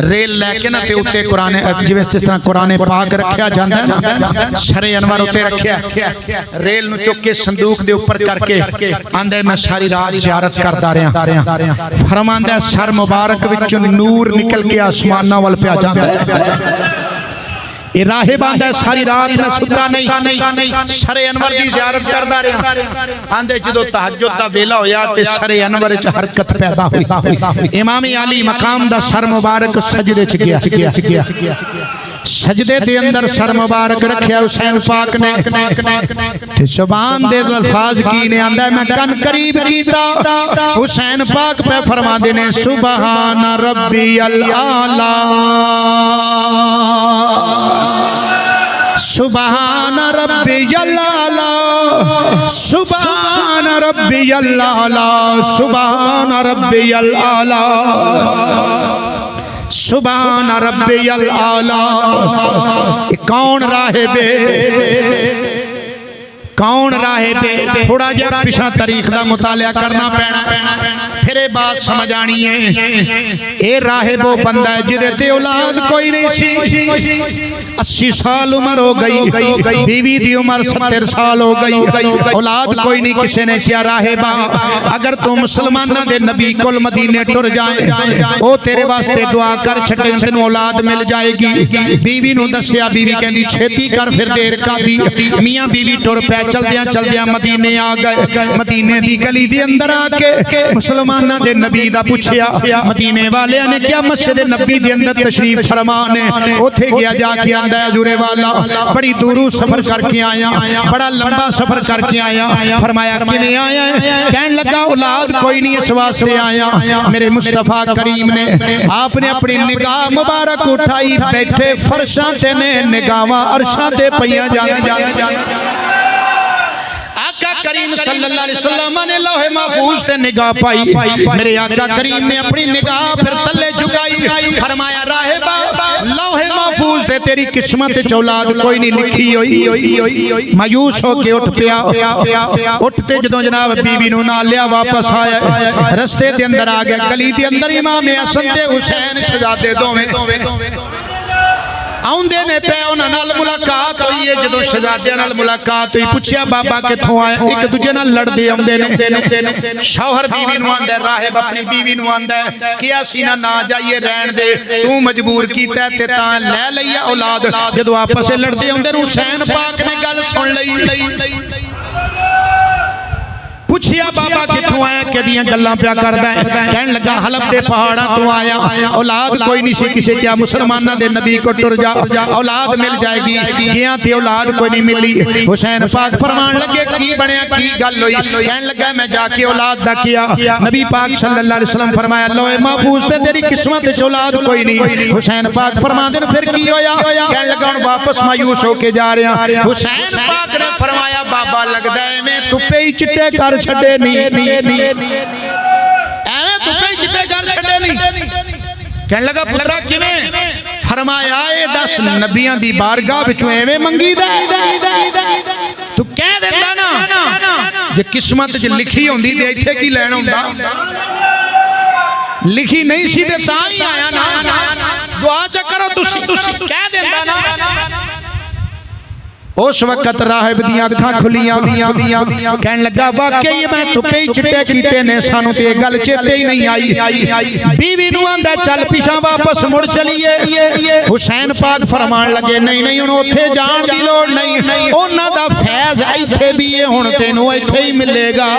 ریل لے کے نہ تے اتے قرآن جس طرح قرآن پاک رکھیا جاندہ ہے سر انور اتے رکھیا ریل نو چک کے صندوق دے اوپر کر کے آندے میں ساری رات زیارت کردہ رہا فرماندہ سر مبارک وچ نور نکل کے آسمانہ وال پہ جاندہ ہے یہ راہب آندہ ہے ساری رات میں ستا نہیں سر انور دی زیارت کردہ رہا آندے جدو تحجد دا ویلا ہویا تے سر انور چ حرکت پیدا ہوئی امام علی مقام دا سر مبارک سجدے چ گیا سجدے دے اندر سر مبارک رکھیا حسین پاک نے زبان دے الفاظ کی نے آندہ ہے میں کن قریب کیتا حسین پاک پہ فرما دینے سبحان ربی العالی سبحان ربی العالی سبحان ربی العالی سبحان ربی العالی سبحان ربی العالی کون راہبے کون راہبے تھوڑا جا پیچھا تاریخ دا مطالعہ کرنا پینا پھرے بات سمجھ آنی ہے اے راہب وہ بندہ ہے جدے تے اولاد کوئی نہیں سی 80 سال عمر ہو گئی بیوی دی عمر 70 سال ہو گئی اولاد کوئی نہیں کسی نے کیا راہبہ اگر تو مسلمانہ دے نبی کل مدینے ٹر جائیں او تیرے واسطے دعا کر چھٹے تینوں اولاد مل جائے گی بیوی نو دسیا بیوی کہندی چھیتی کر پھر دیر کا دی میاں بیوی ٹر پہ چل دیا مدینے آ گئے مدینے دی گلی دی اندر آ کے مسلمانہ دے نبی دا پوچھیا مدینے والے نے کیا مسجد نبی دی اندر تشریف فرمانے اوتھے گیا جا کے آندہ ہے جورے والا بڑی دورو سفر کر کے آیا بڑا لمبا سفر کر کے آیا فرمایا کیویں آیا ہے کہنے لگا اولاد کوئی نہیں اس واسطے آیا میرے مصطفیٰ کریم نے آپ نے اپنی نگاہ مبارک اٹھائی بیٹھے فرشاں تے نے نگاہاں عرشاں تے پئیاں جانے کریم صلی اللہ علیہ وسلم نے لوح محفوظ تے نگاہ پائی میرے آقا کریم نے اپنی نگاہ پھر تلے جھکائی فرمایا راہبہ لوح محفوظ تے تیری قسمت اولاد کوئی نہیں لکھی ہوئی مایوس ہو کے اٹھ پیا اٹھتے جدوں جناب بیوی نو نال لیا واپس آیا رستے دے اندر آ گیا گلی دے اندر امام حسن تے حسین شہزادے دوویں آؤندے نے پہ انہاں نال ملاقات ہوئی ہے جدوں شہزادیاں نال ملاقات ہوئی پوچھیا بابا کتھوں آئے ایک دوجے نال لڑ دے آؤندے نے شوہر بیوی نو آندا ہے راہب اپنی بیوی نو آندا ہے کیا سینہ نہ جائیے رہن دے تو مجبور کیتا ہے تے تاں لے لیا اولاد جدوں آپس سے لڑ دے آؤندے حسین پاک نے گل سن لئی پوچھیا بابا کتھوں آیا کہ دیاں گلاں پیا کردا ہے کہن لگا حلب دے پہاڑاں تو آیا اولاد کوئی نہیں سی کسے کیا مسلمانہ دے نبی کو ٹر جا اولاد مل جائے گی گیاں تے اولاد کوئی نہیں ملی حسین پاک فرمان لگے کی بنیا کی گل ہوئی کہن لگا میں جا کے اولاد دا کیا نبی پاک صلی اللہ علیہ وسلم فرمایا لوح محفوظ تے تیری قسمت وچ اولاد کوئی نہیں حسین پاک فرما دے پھر کی ہویا کہن لگا ہن واپس مایوس ہو کے جا رہا حسین پاک نے فرمایا بابا لگدا ہے میں تو پے چٹے کر چھڈے نہیں ایویں تو پہ کہنے لگا پترا کیویں؟ فرمایا اے دس نبیاں دی بارگاہ وچوں ایویں منگی دا تو کہہ دیندا نا جے قسمت وچ لکھی ہوندی تے ایتھے کی لین ہوندا، لکھی نہیں سی تے تاں ہی آیا نا، دعا چا کرو تسی کہہ دیندا نا۔ اس وقت راہب دیاں اکھاں کھلیاں کہنے لگا واقعی میں تو پئی چٹے کیتے نے سانو تے گل چیتے ہی نہیں آئی۔ بیوی نو آندا چل پیچھے واپس مڑ چلیے، حسین پاک فرمان لگے نہیں انہوں اوتھے جان دی لوڑ نہیں، انہاں دا فیض ایتھے بھی ہے، ہن تینوں ایتھے ہی ملے گا،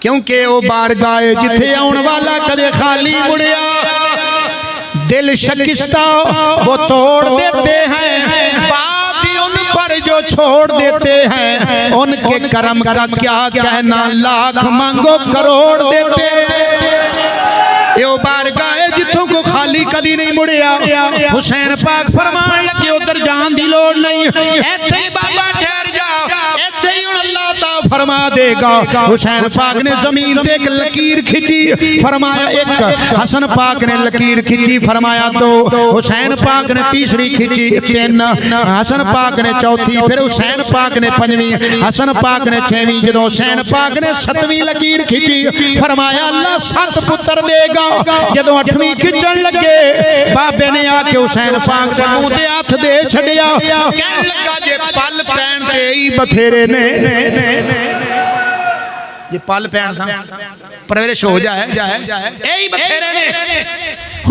کیونکہ او بارگاہ جتھے آن والا کدے خالی مڑیا، دل شکستہ وہ توڑ دیتے ہیں، بات ہی ان پر جو چھوڑ دیتے ہیں، ان کے کرم کا کیا کہنا، لاکھ مانگو کروڑ دیتے ہیں۔ یہ بارگاہ جتھوں کو خالی کدی نہیں مڑیا، حسین پاک فرمان لگے ادھر جان دی لوڑ نہیں، ایتھے ہی بابا ٹھہر جا، ایتھے ہی اللہ تعالیٰ فرما دے گا۔ حسین پاک نے زمین تے ایک لکیر کھچی، فرمایا ایک، حسن پاک نے لکیر کھچی، فرمایا دو، حسین پاک نے تیسری کھچی تین، حسن پاک نے چوتھی، پھر حسین پاک نے پنجویں، حسن پاک نے چھویں، جدو حسین پاک نے ستویں لکیر کھچی، فرمایا اللہ 7 پتر دے گا۔ جدو 8ویں کھچن لگے، بابے نے آ کے حسین پاک سے منہ تے ہاتھ دے چھڑیا، کہنے لگا جے پل پین تے ہی بتھیرے نے، یہ پل پین تھا پرورش ہو جائے اے بتھیرے نے۔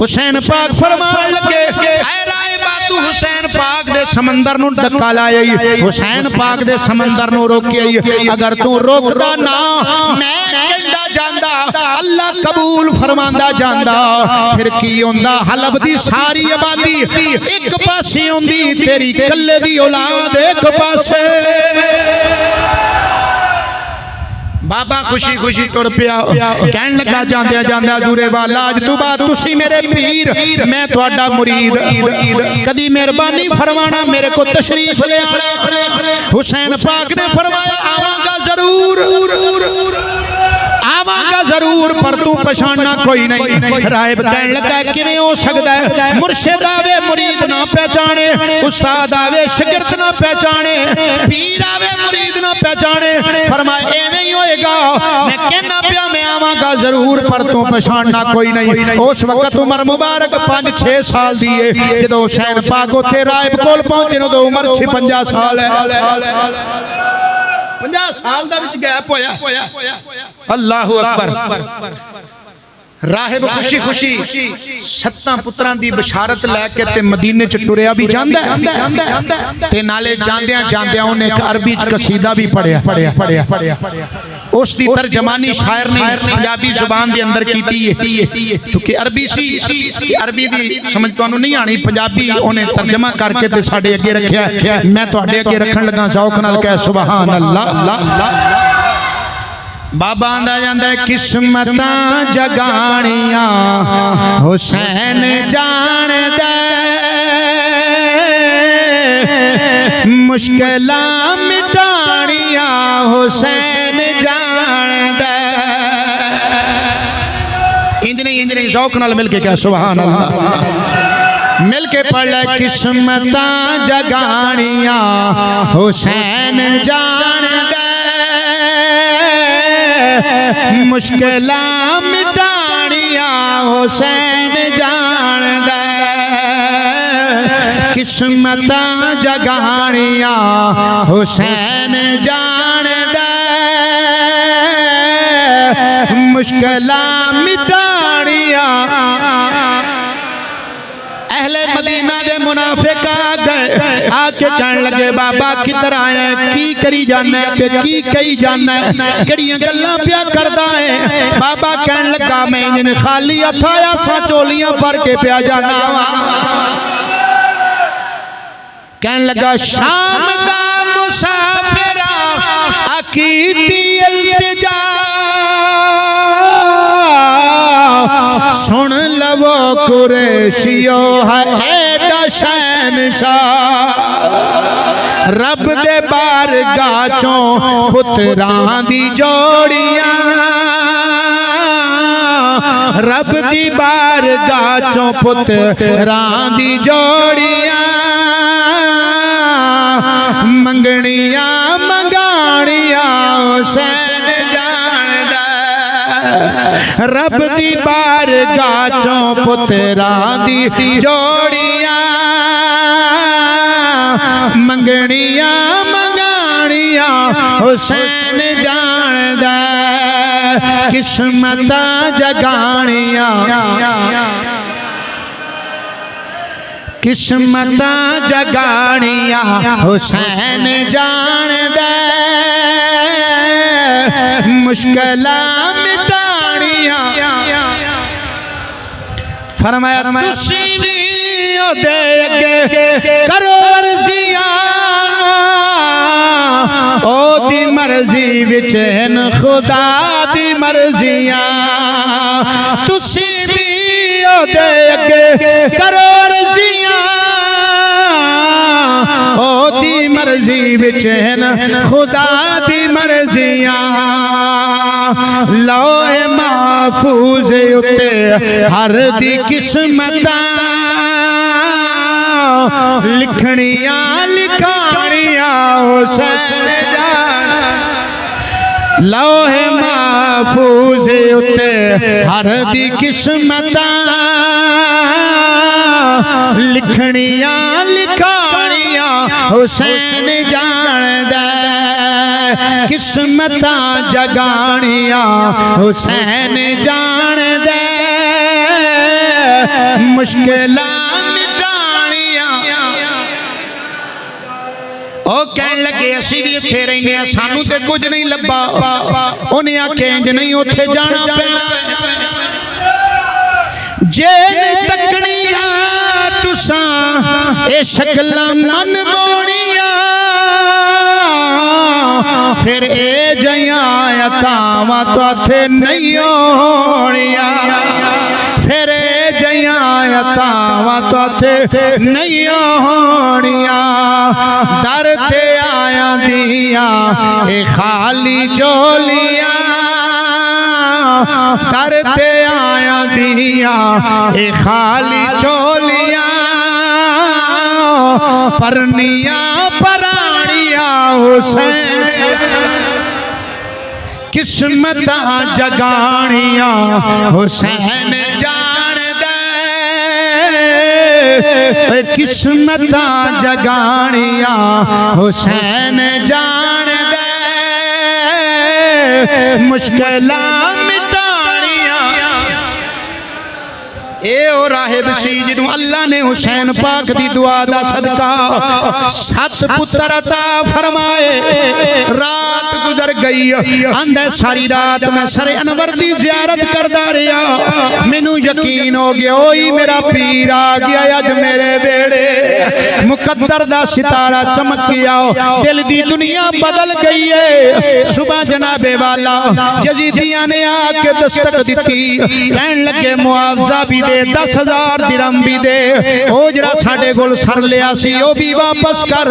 حسین پاک فرمان لگے اے رائے باتو حسین پاک دے سمندر نو ڈکا لائے، حسین پاک دے سمندر نو روکے، اگر تو روک دا نا میں کہندا جاندا اللہ قبول فرماندا جاندا، پھر کی ہوندا حلب دی ساری آبادی ایک پاسے ہوندی، تیری کلے دی اولاد ایک پاسے۔ بابا خوشی خوشی ٹر پیا، کہن لگا جاندیا جاندیا حضور والا اج تو بعد تسی میرے پیر، میں تہاڈا مرید، کدی مہربانی فرمانا میرے کو تشریف لے آنا۔ حسین پاک نے فرمایا آواں گا ضرور، آواں گا ضرور، پر تو پہچاننا کوئی نہیں۔ راہب کہن لگا کیویں ہو سکدا ہے، مرشد آوے مرید نہ پہچانے، استاد آوے شاگرد نہ پہچانے، پیر آوے مرید نہ پہچانے، فرمایا ایویں ہی ہوئے گا، میں کہنا پیا میں آواں گا ضرور، پر تو پہچاننا کوئی نہیں۔ اس وقت عمر مبارک 5-6 سال دیئے، جدو حسین پاک ہوتے راہب کول پہنچے نو تو عمر 56 سال ہے، 50 سال دا وچ گیپ ہویا۔ اللہ اکبر۔ راہب خوشی خوشی 7 پتران دی بشارت لے کے تے مدینے چ ٹریا بھی جاندا ہے، تے نالے جاندیاں انہیں ایک عربی قصیدہ بھی پڑھیا، اس دی ترجمانی شاعر نے پنجابی زبان دے اندر کیتی ہے، چونکہ عربی سی، عربی دی سمجھ تو نہیں آنی، پنجابی انہیں ترجمہ کر کے تے ساڑھے اگے رکھیا ہے، میں تو اڈے اگے رکھن لگا ذوق نال کہے سبحان اللہ۔ بابا آندا جاندا ہے قسمتاں جگانیاں حسین جان دے، مشکلاں مٹانیاں حسین جان دے۔ انجنی ذوق نال مل کے کہہ سبحان اللہ، مل کے پڑھ لے قسمتاں جگانیاں حسین جان دے، مشکلاں مٹانیاں حسین جان دے، قسمتاں جگانیاں حسین جان دے، مشکلاں مٹانیاں۔ اہل مدینہ دے منافق آ گئے، آ کے کہنے لگے بابا کدھر آئے ہیں، کی کری جانا ہے تے کی کئی جانا ہے، کڑیاں گلاں پیا کردا ہے۔ بابا کہنے لگا میں انجن خالی ہتھایا سا چولیاں پر کے پیا جانا، کہنے لگا شام دا مسافرہ عقیدی التجا، سن لو قریشیو ہے ایڈا شہنشاہ، رب دے بارگاہ چوں پتران دی جوڑیاں، رب دی بارگاہ چوں پتراں دی جوڑیاں منگنیاں منگانیاں حسین جاندا رب دی بارگاہ چوں پتراں دی جوڑیاں منگنیاں منگانیاں حسین جاندا قسمتاں جگانیاں قسمتاں جگانیاں حسین جاندا مشکلاں مٹانیاں فرمایا تسی بھی اودے اگے کرو عرضیاں او دی مرضی وچ ہن خدا دی مرضیاں تسی بھی اودے اگے کرو عرضیاں او دی مرضی وچ ہن خدا دی مرضیاں لوح محفوظ اتے ہر دی قسمتاں لکھنیاں لکھانیاں حسین جاندا لوح محفوظ اتے ہر دی قسمتاں لکھنیاں لکھانیاں حسین جاندا قسمتاں جگانیاں حسین جاندا مشکلاں او کہن لگے اسی بھی اتھے رہنے ہیں سانو تے کچھ نہیں لبا انہیں آکھیں انج نہیں اتھے جانا پینا جین تکنیاں تساں اے شکلاں من موڑیاں پھر اے جیاں یتاواں تو اتھے نہیں ہونیاں پھر اے جیاں یتاواں تو اتھے نہیں ہونیاں در تے آیاں دیاں اے خالی چولیاں در تے آیاں دیاں اے خالی چولیاں پرنیاں پرانیاں حسین قسمتاں جگانیاں حسین جاندا قسمتاں جگانیاں حسین جاندا مشکلاں مٹانیاں اے او راہب سی جنوں اللہ نے حسین پاک دی دعا دا صدقہ 7 پتر عطا فرمائے رات گزر گئی آندے ساری رات میں سر انور دی زیارت کردا رہیا مینوں یقین ہو گیا اوہی میرا پیر آ گیا اج میرے بیڑے مقدر دا ستارہ چمکیا دل دی دنیا بدل گئی ہے صبح جناب والا یزیدیاں نے آ کے دستک دتی کہن لگے معاوضہ بھی دے 10,000 درہم بھی دے او جڑا ساڈے کول سر لیا سی او بھی واپس کر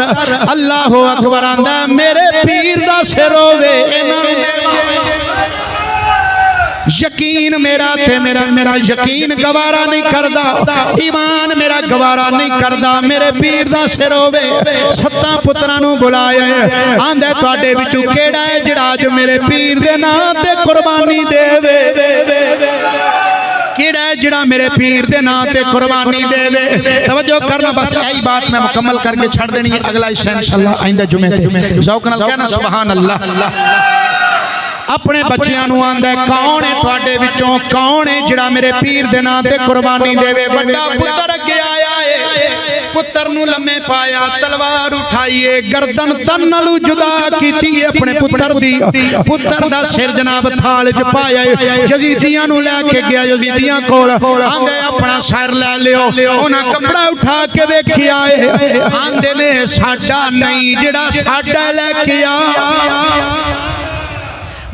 اللہ اکبر آندا میرے پیر دا سر ہوے انہاں نوں دے یقین میرا تے میرا یقین گوارا نہیں کردا ایمان میرا گوارا نہیں کردا میرے پیر دا سر ہوے 7 پتراں نوں بلایا آندا تواڈے وچوں کیڑا ہے جڑا اج میرے پیر دے نام تے قربانی دے کیڑا ہے جڑا میرے پیر دے نام تے قربانی دے توجہ کرنا بس یہی بات میں مکمل کر کے چھڑ دینی ہے اگلا حصہ انشاءاللہ آئندہ جمعے تے ذوق نال کہنا سبحان اللہ اپنے بچیاں نوں آندا ہے کون ہے تواڈے وچوں کون ہے جڑا میرے پیر دے نام تے قربانی دے بڑا پتر اگے آیا ہے پتر نوں لمے پایا تلوار اٹھائیے گردن تن نالوں جدا کیتی اپنے پتر دی پتر دا سر جناب تھال وچ پایا یزیدیاں نوں لے کے گیا یزیدیاں کول آندے اپنا سر لے لیو انہاں کپڑا اٹھا کے ویکھیا آندے نے ساڈا نہیں جڑا ساڈا لے کے آ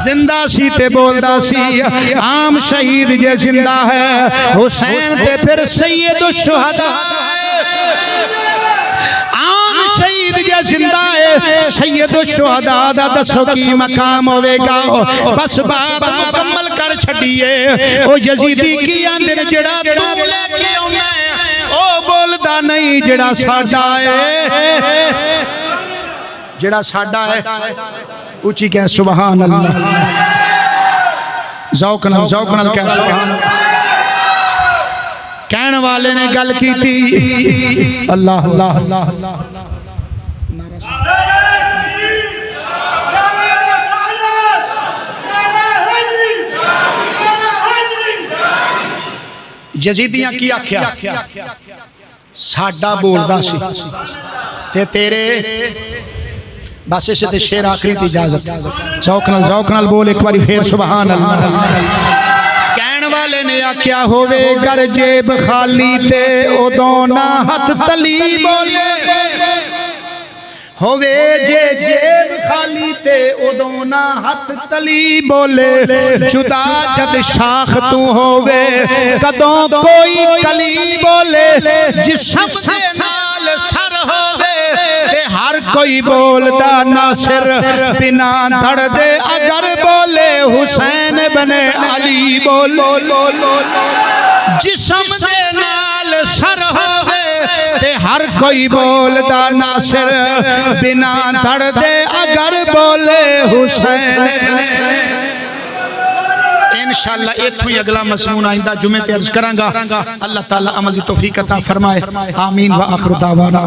زندہ سی تے بولدا سی عام شہید جے زندہ ہے حسین تے پھر سید الشہداء عام شہید جے زندہ ہے سید الشہداء دا دسو کی مقام ہوئے گا بس باب مکمل کر چھڑیے او یزیدی کی اندر جڑا تو لے کے ہونا ہے او بولدا نہیں جڑا ساڈا ہے جڑا ساڈا ہے اونچی کہہ سبحان اللہ ذوق نال کہہ سبحان اللہ کہنے والے نے گل کی تھی اللہ اللہ اللہ یزیدیاں کی آکھیا ساڈا بولدا سی تے تیرے بس اسے تے شیر آخری تی اجازت ذوق نال بول ایک باری پھر سبحان اللہ کہن والے نے آکھیا ہووے گر جیب خالی تے ادوں نہ ہتھ تلی بولے ہووے جے جیب خالی تے ادوں نہ ہتھ تلی بولے جدا جد شاخ تو ہووے کدوں کوئی کلی بولے جسم دے نال سر ہووے تے ہر کوئی بولدا ناصر بنا دھڑ دے اگر بولے حسین بن علی بولو جسم دے نال سر ہووے تے ہر کوئی بولدا ناصر بنا دھڑ دے اگر بولے حسین انشاءاللہ ایتھو ہی اگلا مضمون آئندہ جمعے تے عرض کراں گا اللہ تعالی عمل دی توفیق عطا فرمائے آمین و آخر دعوانا